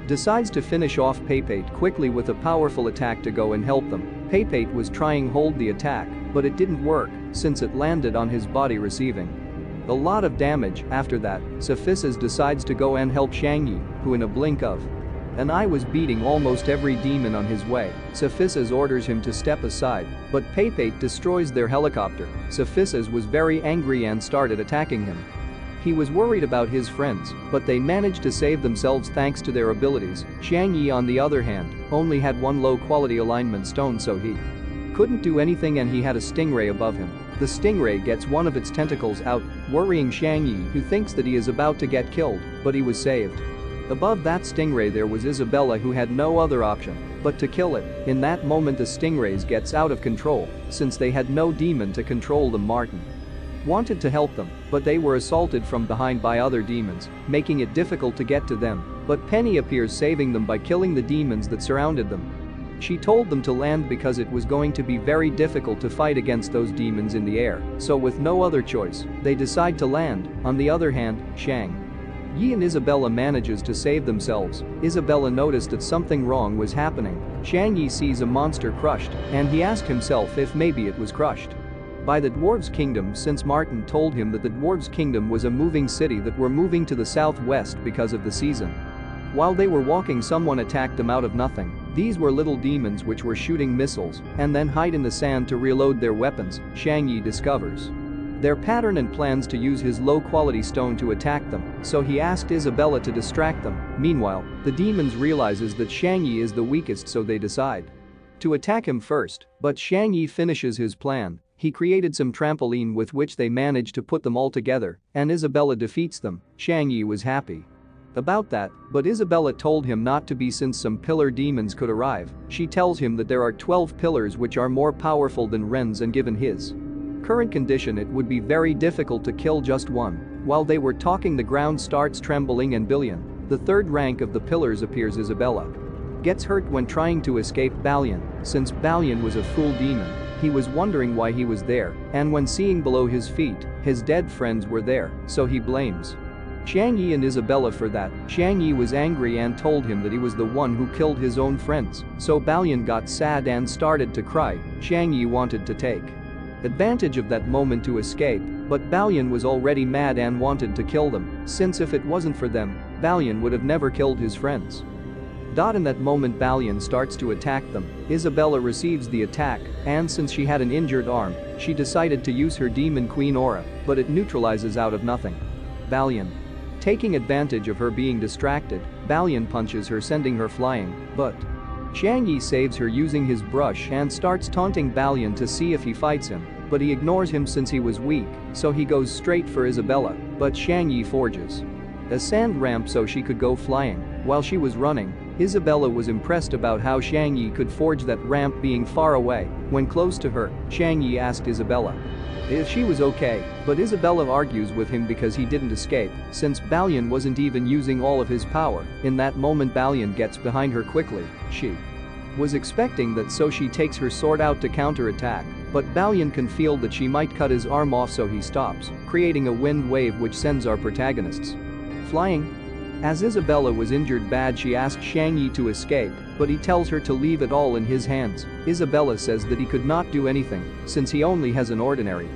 decides to finish off Pei quickly with a powerful attack to go and help them. Pei was trying hold the attack, but it didn't work since it landed on his body, receiving a lot of damage. After that, Synopsis decides to go and help Yi, who in a blink of an eye was beating almost every demon on his way. Synopsis orders him to step aside, but Pei destroys their helicopter. Synopsis was very angry and started attacking him. He was worried about his friends, but they managed to save themselves thanks to their abilities. Yi, on the other hand, only had one low-quality alignment stone, so he couldn't do anything, and he had a stingray above him. The stingray gets one of its tentacles out, worrying Yi, who thinks that he is about to get killed, but he was saved. Above that stingray there was Isabella, who had no other option but to kill it. In that moment the stingrays gets out of control, since they had no demon to control them. Martin wanted to help them, but they were assaulted from behind by other demons, making it difficult to get to them. But Penny appears, saving them by killing the demons that surrounded them. She told them to land because it was going to be very difficult to fight against those demons in the air, so with no other choice, they decide to land. On the other hand, Yi and Isabella manages to save themselves. Isabella noticed that something wrong was happening. Yi sees a monster crushed, and he asked himself if maybe it was crushed by the dwarves' kingdom, since Martin told him that the dwarves' kingdom was a moving city that were moving to the southwest because of the season. While they were walking, someone attacked them out of nothing. These were little demons which were shooting missiles and then hide in the sand to reload their weapons. Yi discovers their pattern and plans to use his low-quality stone to attack them, so he asked Isabella to distract them. Meanwhile, the demons realizes that Yi is the weakest, so they decide to attack him first, but Yi finishes his plan. He created some trampoline with which they managed to put them all together, and Isabella defeats them. Yi was happy about that, but Isabella told him not to be, since some pillar demons could arrive. She tells him that there are 12 pillars which are more powerful than Ren's, and given his current condition it would be very difficult to kill just one. While they were talking, the ground starts trembling and Balian, the third rank of the pillars, appears. Isabella gets hurt when trying to escape Balian, since Balian was a full demon. He was wondering why he was there, and when seeing below his feet, his dead friends were there, so he blames Yi and Isabella for that. Yi was angry and told him that he was the one who killed his own friends, so Balian got sad and started to cry. Yi wanted to take advantage of that moment to escape, but Balian was already mad and wanted to kill them, since if it wasn't for them, Balian would have never killed his friends. In that moment Balian starts to attack them. Isabella receives the attack, and since she had an injured arm, she decided to use her Demon Queen aura, but it neutralizes out of nothing. Balian, taking advantage of her being distracted, Balian punches her, sending her flying, but Yi saves her using his brush and starts taunting Balian to see if he fights him, but he ignores him since he was weak, so he goes straight for Isabella, but Yi forges a sand ramp so she could go flying. While she was running, Isabella was impressed about how Yi could forge that ramp being far away. When close to her, Yi asked Isabella if she was okay, but Isabella argues with him because he didn't escape, since Balian wasn't even using all of his power. In that moment Balian gets behind her quickly. She was expecting that, so she takes her sword out to counterattack, but Balian can feel that she might cut his arm off, so he stops, creating a wind wave which sends our protagonists flying. As Isabella was injured bad, she asks Yi to escape, but he tells her to leave it all in his hands. Isabella says that he could not do anything, since he only has an ordinary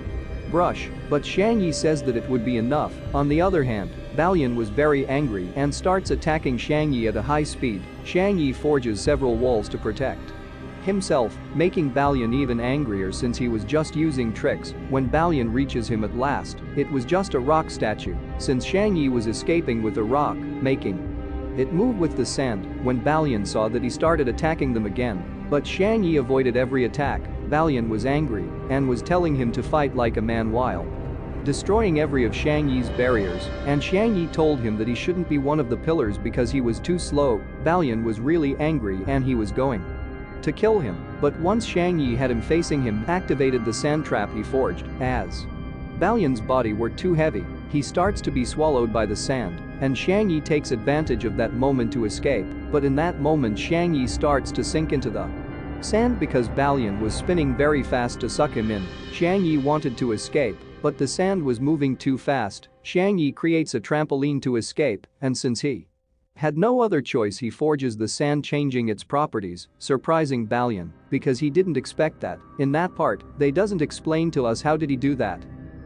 brush, but Yi says that it would be enough. On the other hand, Balian was very angry and starts attacking Yi at a high speed. Yi forges several walls to protect himself, making Balian even angrier since he was just using tricks. When Balian reaches him at last, it was just a rock statue, since Shang Yi was escaping with a rock, making it move with the sand. When Balian saw that, he started attacking them again, but Shang Yi avoided every attack. Balian was angry and was telling him to fight like a man while destroying every of Shang Yi's barriers, and Shang Yi told him that he shouldn't be one of the pillars because he was too slow. Balian was really angry and he was going to kill him, but once Shang Yi had him facing him, activated the sand trap he forged. As Balian's body were too heavy, he starts to be swallowed by the sand, and Shang Yi takes advantage of that moment to escape, but in that moment Shang Yi starts to sink into the sand because Balian was spinning very fast to suck him in. Shang Yi wanted to escape, but the sand was moving too fast. Shang Yi creates a trampoline to escape, and since he had no other choice, he forges the sand, changing its properties, surprising Balian because he didn't expect that. In that part, they doesn't explain to us how did he do that.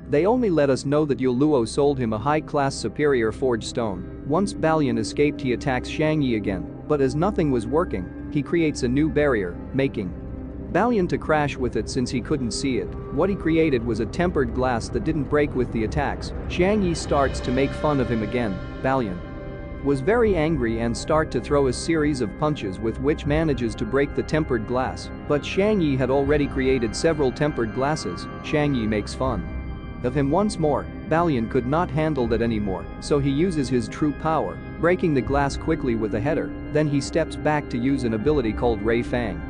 They only let us know that Yuluo sold him a high-class superior forged stone. Once Balian escaped, he attacks Shang Yi again, but as nothing was working, he creates a new barrier, making Balian to crash with it since he couldn't see it. What he created was a tempered glass that didn't break with the attacks. Shang Yi starts to make fun of him again. Balian was very angry and start to throw a series of punches with which manages to break the tempered glass, but Shang Yi had already created several tempered glasses. Shang Yi makes fun of him once more. Balian could not handle that anymore, so he uses his true power, breaking the glass quickly with a header. Then he steps back to use an ability called Ray Fang,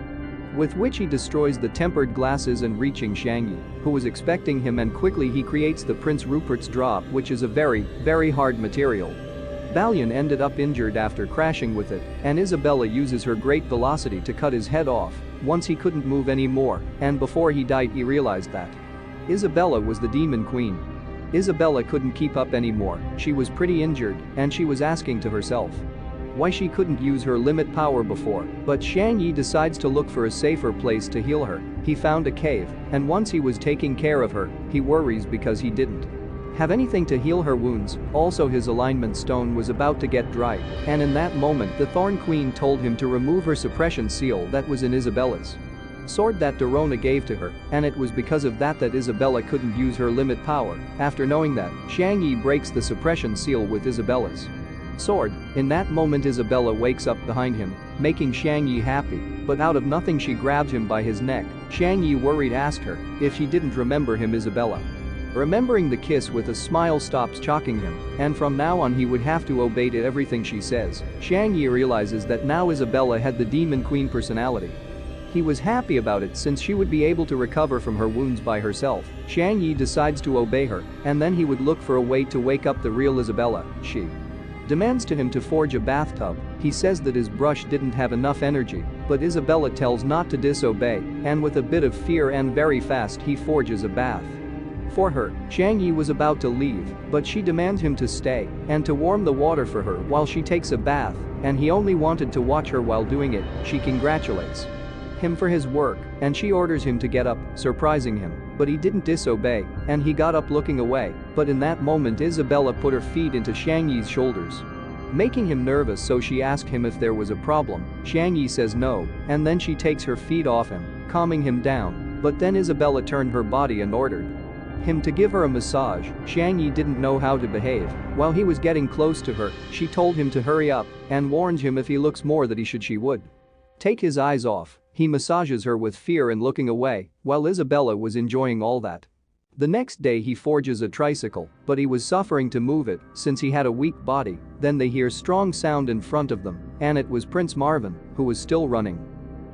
with which he destroys the tempered glasses and reaching Shang Yi, who was expecting him, and quickly he creates the Prince Rupert's drop, which is a very hard material. Balian ended up injured after crashing with it, and Isabella uses her great velocity to cut his head off. Once he couldn't move anymore, and before he died he realized that Isabella was the demon queen. Isabella couldn't keep up anymore, she was pretty injured, and she was asking to herself why she couldn't use her limit power before, but Shang Yi decides to look for a safer place to heal her. He found a cave, and once he was taking care of her, he worries because he didn't have anything to heal her wounds. Also, his alignment stone was about to get dry, and in that moment the Thorn Queen told him to remove her suppression seal that was in Isabella's sword that Dorona gave to her, and it was because of that that Isabella couldn't use her limit power. After knowing that, Shang Yi breaks the suppression seal with Isabella's sword. In that moment Isabella wakes up behind him, making Shang Yi happy, but out of nothing she grabbed him by his neck. Shang Yi worried asked her if she didn't remember him. Isabella, remembering the kiss with a smile, stops choking him, and from now on he would have to obey to everything she says. Shang Yi realizes that now Isabella had the demon queen personality. He was happy about it since she would be able to recover from her wounds by herself. Shang Yi decides to obey her, and then he would look for a way to wake up the real Isabella. She demands to him to forge a bathtub. He says that his brush didn't have enough energy, but Isabella tells not to disobey, and with a bit of fear and very fast he forges a bath for her. Shang Yi was about to leave, but she demands him to stay and to warm the water for her while she takes a bath, and he only wanted to watch her while doing it. She congratulates him for his work, and she orders him to get up, surprising him, but he didn't disobey, and he got up looking away, but in that moment Isabella put her feet into Shang Yi's shoulders, making him nervous, so she asked him if there was a problem. Shang Yi says no, and then she takes her feet off him, calming him down, but then Isabella turned her body and ordered him to give her a massage. Shang Yi didn't know how to behave. While he was getting close to her, she told him to hurry up and warned him if he looks more that she would take his eyes off. He massages her with fear and looking away, while Isabella was enjoying all that. The next day he forges a tricycle, but he was suffering to move it since he had a weak body. Then they hear strong sound in front of them, and it was Prince Marvin, who was still running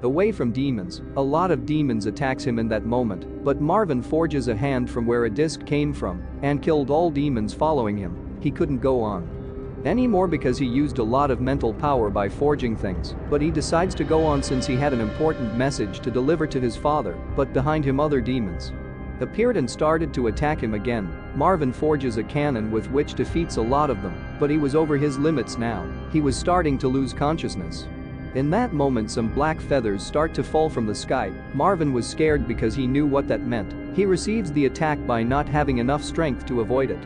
away from demons. A lot of demons attacks him in that moment, but Marvin forges a hand from where a disc came from and killed all demons following him. He couldn't go on anymore because he used a lot of mental power by forging things, but he decides to go on since he had an important message to deliver to his father. But behind him other demons appeared and started to attack him again. Marvin forges a cannon with which defeats a lot of them, but he was over his limits now. He was starting to lose consciousness. In that moment some black feathers start to fall from the sky. Marvin was scared because he knew what that meant. He receives the attack by not having enough strength to avoid it.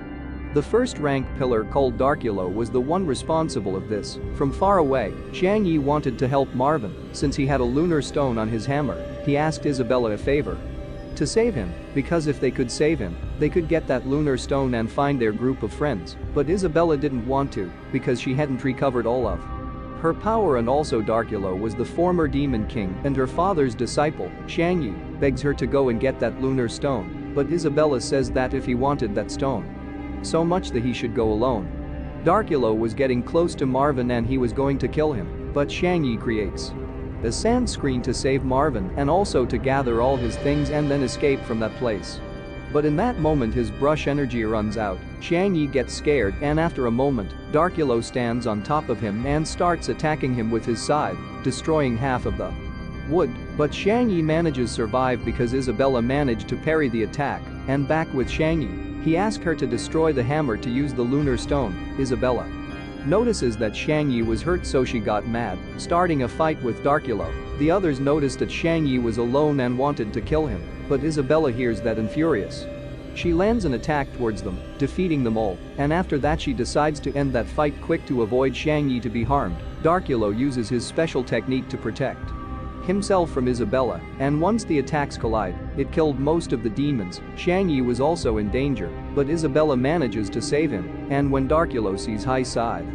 The first rank pillar called Darkulo was the one responsible of this. From far away, Xiang Yi wanted to help Marvin since he had a lunar stone on his hammer. He asked Isabella a favor to save him, because if they could save him, they could get that lunar stone and find their group of friends. But Isabella didn't want to because she hadn't recovered all of her power, and also Darkulo was the former demon king and her father's disciple. Xiang Yi begs her to go and get that lunar stone, but Isabella says that if he wanted that stone so much that he should go alone. Darkulo was getting close to Marvin and he was going to kill him, but Xiang Yi creates a sand screen to save Marvin and also to gather all his things and then escape from that place. But in that moment his brush energy runs out. Xiang Yi gets scared and after a moment, Darkulo stands on top of him and starts attacking him with his scythe, destroying half of the wood. But Xiang Yi manages to survive because Isabella managed to parry the attack, and back with Xiang Yi, he asks her to destroy the hammer to use the lunar stone. Isabella notices that Xiang Yi was hurt, so she got mad, starting a fight with Darkulo. The others noticed that Xiang Yi was alone and wanted to kill him, but Isabella hears that and furious. She lands an attack towards them, defeating them all, and after that she decides to end that fight quick to avoid Xiang Yi to be harmed. Darkulo uses his special technique to protect himself from Isabella, and once the attacks collide, it killed most of the demons. Xiang Yi was also in danger, but Isabella manages to save him, and when Darkulo sees his scythe,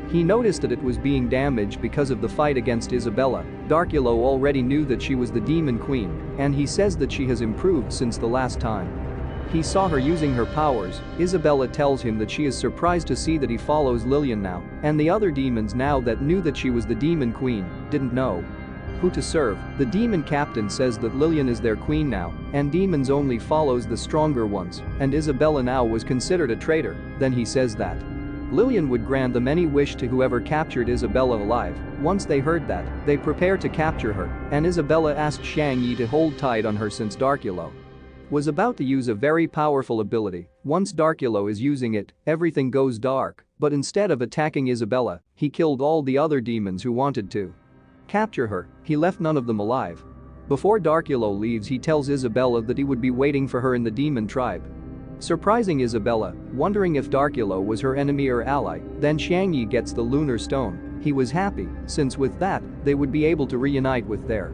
he noticed that it was being damaged because of the fight against Isabella. Darkulo already knew that she was the demon queen, and he says that she has improved since the last time he saw her using her powers. Isabella tells him that she is surprised to see that he follows Lillian now, and the other demons now that knew that she was the demon queen didn't know who to serve. The demon captain says that Lillian is their queen now, and demons only follows the stronger ones, and Isabella now was considered a traitor. Then he says that Lillian would grant them any wish to whoever captured Isabella alive. Once they heard that, they prepare to capture her, and Isabella asked Xiang Yi to hold tight on her since Darkulo was about to use a very powerful ability. Once Darkulo is using it, everything goes dark, but instead of attacking Isabella, he killed all the other demons who wanted to capture her. He left none of them alive. Before Darkulo leaves, he tells Isabella that he would be waiting for her in the demon tribe, surprising Isabella, wondering if Darkulo was her enemy or ally. Then Xiang Yi gets the lunar stone. He was happy, since with that, they would be able to reunite with their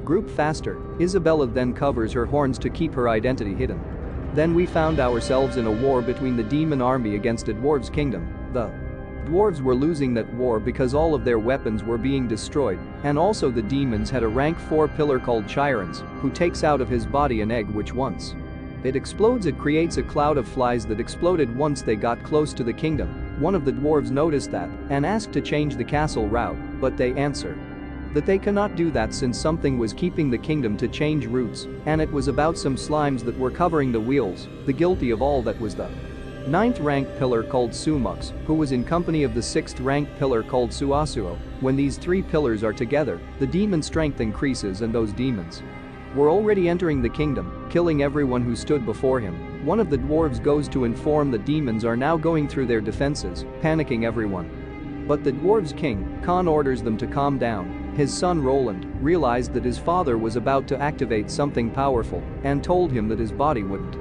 group faster. Isabella then covers her horns to keep her identity hidden. Then we found ourselves in a war between the demon army against a dwarves kingdom. The dwarves were losing that war because all of their weapons were being destroyed, and also the demons had a rank 4 pillar called Chirons, who takes out of his body an egg which once it explodes, it creates a cloud of flies that exploded once they got close to the kingdom. One of the dwarves noticed that and asked to change the castle route, but they answer that they cannot do that since something was keeping the kingdom to change routes, and it was about some slimes that were covering the wheels. The guilty of all that was the 9th rank pillar called Sumux, who was in company of the 6th rank pillar called Suasuo. When these 3 pillars are together, the demon strength increases, and those demons were already entering the kingdom, killing everyone who stood before him. One of the dwarves goes to inform the demons are now going through their defenses, panicking everyone. But the dwarves' king, Khan, orders them to calm down. His son Roland realized that his father was about to activate something powerful and told him that his body wouldn't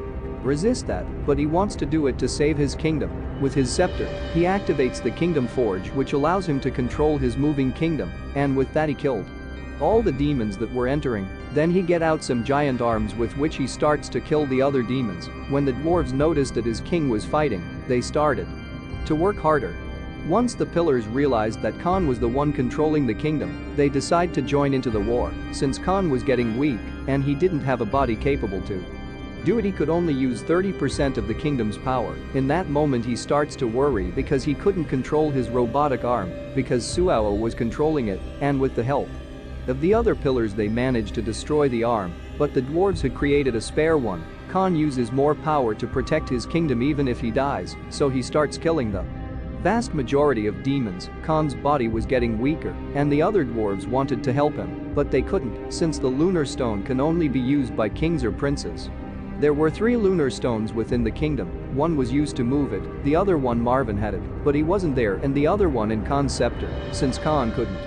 resist that, but he wants to do it to save his kingdom. With his scepter, he activates the Kingdom Forge, which allows him to control his moving kingdom, and with that he killed all the demons that were entering. Then he get out some giant arms with which he starts to kill the other demons. When the dwarves noticed that his king was fighting, they started to work harder. Once the pillars realized that Khan was the one controlling the kingdom, they decide to join into the war, since Khan was getting weak and he didn't have a body capable to do it. He could only use 30% of the kingdom's power. In that moment he starts to worry because he couldn't control his robotic arm because Suao was controlling it, and with the help of the other pillars they managed to destroy the arm, but the dwarves had created a spare one. Khan uses more power to protect his kingdom even if he dies, so he starts killing the vast majority of demons. Khan's body was getting weaker, and the other dwarves wanted to help him, but they couldn't, since the lunar stone can only be used by kings or princes. There were 3 lunar stones within the kingdom. One was used to move it, the other one Marvin had it, but he wasn't there, and the other one in Khan's scepter. Since Khan couldn't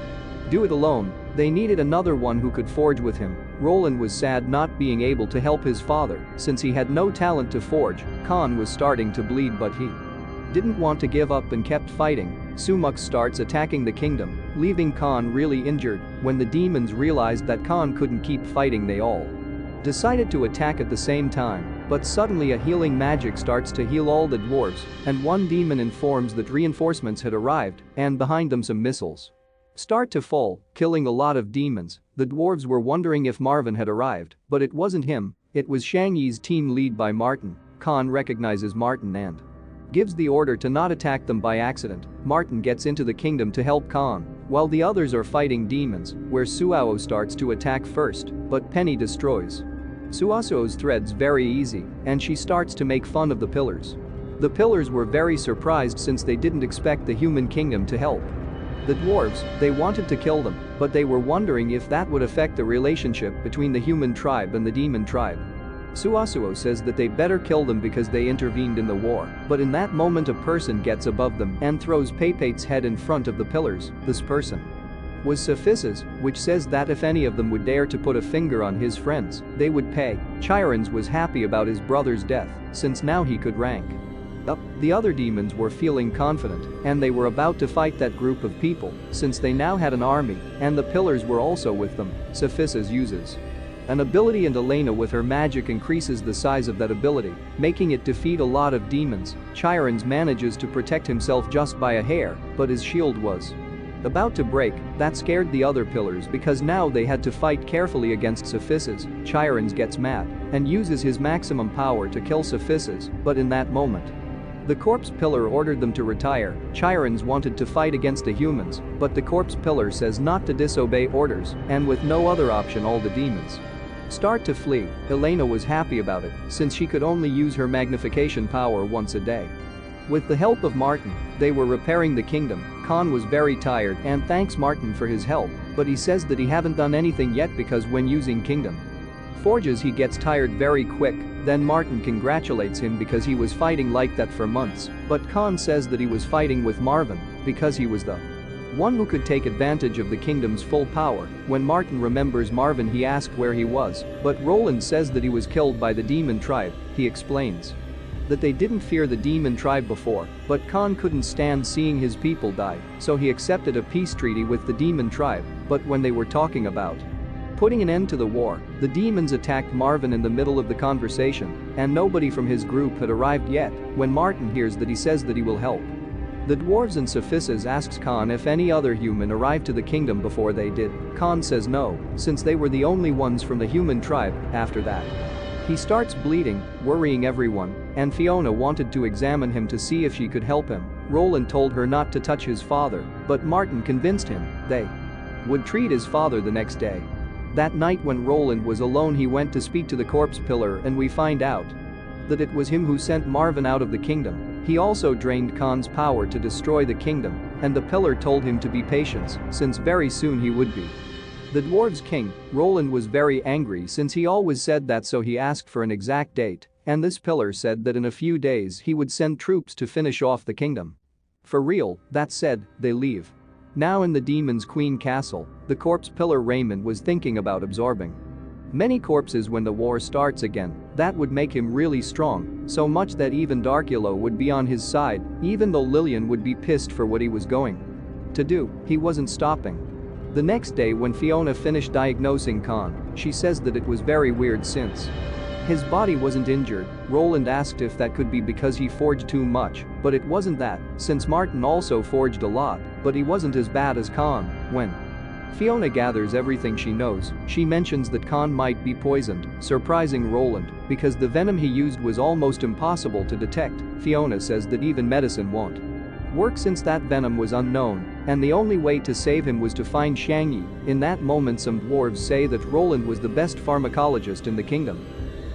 do it alone, they needed another one who could forge with him. Roland was sad not being able to help his father, since he had no talent to forge. Khan was starting to bleed, but he didn't want to give up and kept fighting. Sumux starts attacking the kingdom, leaving Khan really injured. When the demons realized that Khan couldn't keep fighting, they all decided to attack at the same time, but suddenly a healing magic starts to heal all the dwarves, and one demon informs that reinforcements had arrived, and behind them some missiles start to fall, killing a lot of demons. The dwarves were wondering if Marvin had arrived, but it wasn't him, it was Shang Yi's team led by Martin. Khan recognizes Martin and gives the order to not attack them by accident. Martin gets into the kingdom to help Khan, while the others are fighting demons, where Suao starts to attack first, but Penny destroys Suasuo's threads very easy, and she starts to make fun of the pillars. The pillars were very surprised since they didn't expect the human kingdom to help the dwarves. They wanted to kill them, but they were wondering if that would affect the relationship between the human tribe and the demon tribe. Suasuo says that they better kill them because they intervened in the war, but in that moment a person gets above them and throws Peipeit's head in front of the pillars. This person was Sophisis, which says that if any of them would dare to put a finger on his friends, they would pay. Chirons was happy about his brother's death, since now he could rank up. The other demons were feeling confident, and they were about to fight that group of people, since they now had an army, and the pillars were also with them. Sophisis uses an ability, and Elena with her magic increases the size of that ability, making it defeat a lot of demons. Chirons manages to protect himself just by a hair, but his shield was about to break. That scared the other pillars because now they had to fight carefully against Sophisis. Chirons gets mad and uses his maximum power to kill Sophisis, but in that moment the corpse pillar ordered them to retire. Chirons wanted to fight against the humans, but the corpse pillar says not to disobey orders, and with no other option all the demons start to flee. Elena was happy about it, since she could only use her magnification power once a day. With the help of Martin, they were repairing the kingdom. Khan was very tired and thanks Martin for his help, but he says that he haven't done anything yet because when using kingdom forges he gets tired very quick. Then Martin congratulates him because he was fighting like that for months, but Khan says that he was fighting with Marvin because he was the one who could take advantage of the kingdom's full power. When Martin remembers Marvin, he asked where he was, but Roland says that he was killed by the demon tribe. He explains that they didn't fear the demon tribe before, but Khan couldn't stand seeing his people die, so he accepted a peace treaty with the demon tribe. But when they were talking about putting an end to the war, the demons attacked Marvin in the middle of the conversation, and nobody from his group had arrived yet. When Martin hears that, he says that he will help the dwarves, and Sophisis asks Khan if any other human arrived to the kingdom before they did. Khan says no, since they were the only ones from the human tribe. After that, he starts bleeding, worrying everyone, and Fiona wanted to examine him to see if she could help him. Roland told her not to touch his father, but Martin convinced him they would treat his father the next day. That night when Roland was alone, he went to speak to the corpse pillar, and we find out that it was him who sent Marvin out of the kingdom. He also drained Khan's power to destroy the kingdom, and the pillar told him to be patient, since very soon he would be the dwarves' king. Roland was very angry since he always said that, so he asked for an exact date, and this pillar said that in a few days he would send troops to finish off the kingdom. For real. That said, they leave. Now in the Demon's Queen castle, the corpse pillar Raymond was thinking about absorbing many corpses when the war starts again. That would make him really strong, so much that even Darkulo would be on his side. Even though Lillian would be pissed for what he was going to do, he wasn't stopping. The next day when Fiona finished diagnosing Khan, she says that it was very weird since his body wasn't injured. Roland asked if that could be because he forged too much, but it wasn't that, since Martin also forged a lot, but he wasn't as bad as Khan. When Fiona gathers everything she knows, she mentions that Khan might be poisoned, surprising Roland, because the venom he used was almost impossible to detect. Fiona says that even medicine won't work since that venom was unknown, and the only way to save him was to find Shang Yi. In that moment some dwarves say that Roland was the best pharmacologist in the kingdom.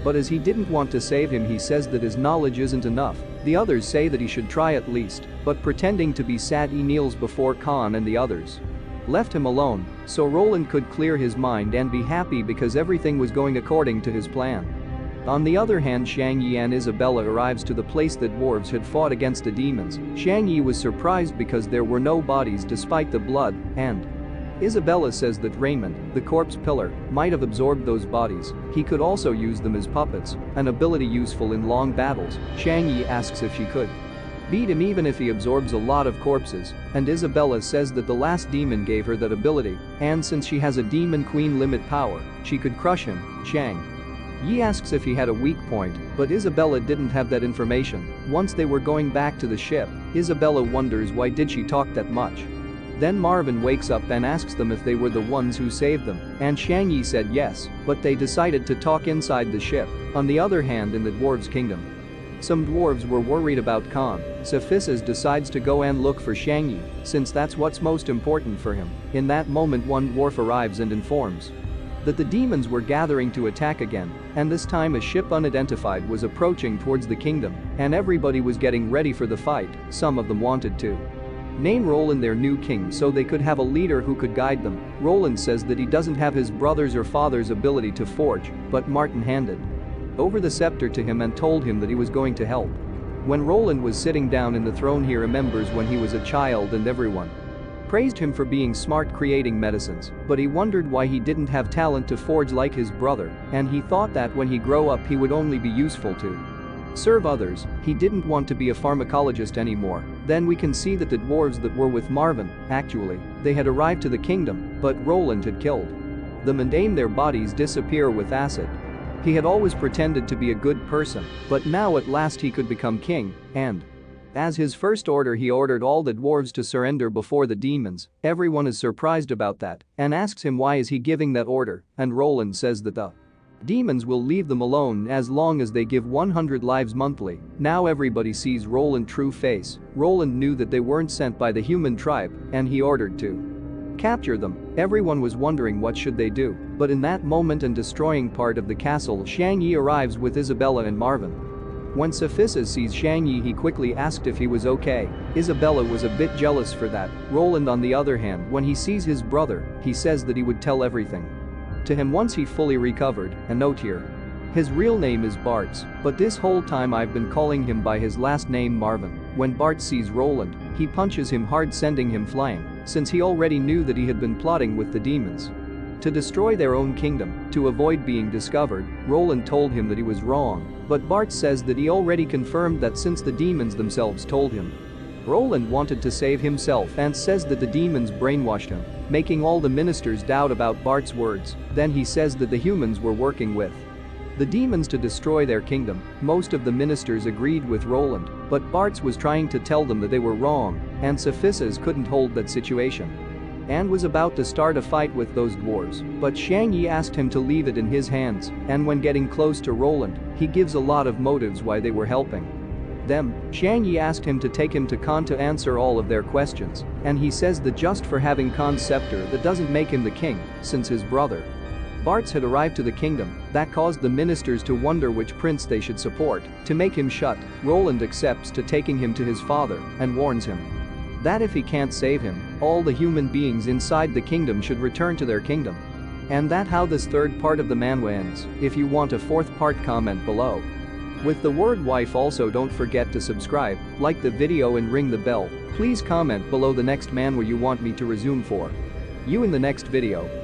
But as he didn't want to save him, he says that his knowledge isn't enough. The others say that he should try at least, but pretending to be sad, he kneels before Khan, and the others left him alone, so Roland could clear his mind and be happy because everything was going according to his plan. On the other hand, Shang Yi and Isabella arrives to the place that dwarves had fought against the demons. Shang Yi was surprised because there were no bodies despite the blood, and Isabella says that Raymond, the corpse pillar, might have absorbed those bodies. He could also use them as puppets, an ability useful in long battles. Shang Yi asks if she could beat him even if he absorbs a lot of corpses, and Isabella says that the last demon gave her that ability, and since she has a demon queen limit power, she could crush him. Shang Yi asks if he had a weak point, but Isabella didn't have that information. Once they were going back to the ship, Isabella wonders why did she talk that much. Then Marvin wakes up and asks them if they were the ones who saved them, and Shang Yi said yes, but they decided to talk inside the ship. On the other hand, in the dwarves' kingdom, some dwarves were worried about Khan. Synopsis decides to go and look for Shang Yi, since that's what's most important for him. In that moment, one dwarf arrives and informs that the demons were gathering to attack again, and this time a ship unidentified was approaching towards the kingdom, and everybody was getting ready for the fight. Some of them wanted to name Roland their new king so they could have a leader who could guide them. Roland says that he doesn't have his brother's or father's ability to forge, but Martin handed over the scepter to him and told him that he was going to help. When Roland was sitting down in the throne, he remembers when he was a child and everyone praised him for being smart creating medicines, but he wondered why he didn't have talent to forge like his brother, and he thought that when he grow up he would only be useful to serve others. He didn't want to be a pharmacologist anymore. Then we can see that the dwarves that were with Marvin, actually, they had arrived to the kingdom, but Roland had killed them and made their bodies disappear with acid. He had always pretended to be a good person, but now at last he could become king, and as his first order he ordered all the dwarves to surrender before the demons. Everyone is surprised about that and asks him why is he giving that order, and Roland says that the demons will leave them alone as long as they give 100 lives monthly. Now everybody sees Roland's true face. Roland knew that they weren't sent by the human tribe, and he ordered to capture them. Everyone was wondering what should they do, but in that moment and destroying part of the castle, Shang Yi arrives with Isabella and Marvin. When Synopsis sees Shang Yi, he quickly asked if he was okay. Isabella was a bit jealous for that. Roland, on the other hand, when he sees his brother, he says that he would tell everything to him once he fully recovered. A note here. His real name is Bartz, but this whole time I've been calling him by his last name Marvin. When Bart sees Roland, he punches him hard, sending him flying, since he already knew that he had been plotting with the demons to destroy their own kingdom. To avoid being discovered, Roland told him that he was wrong, but Bart says that he already confirmed that since the demons themselves told him. Roland wanted to save himself and says that the demons brainwashed him, making all the ministers doubt about Bart's words. Then he says that the humans were working with the demons to destroy their kingdom. Most of the ministers agreed with Roland, but Bart's was trying to tell them that they were wrong, and Synopsis couldn't hold that situation and was about to start a fight with those dwarves, but Shang Yi asked him to leave it in his hands, and when getting close to Roland, he gives a lot of motives why they were helping them. Shang Yi asked him to take him to Khan to answer all of their questions, and he says that just for having Khan's scepter that doesn't make him the king, since his brother Bartz had arrived to the kingdom. That caused the ministers to wonder which prince they should support. To make him shut, Roland accepts to taking him to his father and warns him that if he can't save him, all the human beings inside the kingdom should return to their kingdom. And that how this third part of the manhwa ends. If you want a fourth part, comment below with the word wife. Also don't forget to subscribe, like the video and ring the bell. Please comment below the next manhwa you want me to resume for you in the next video.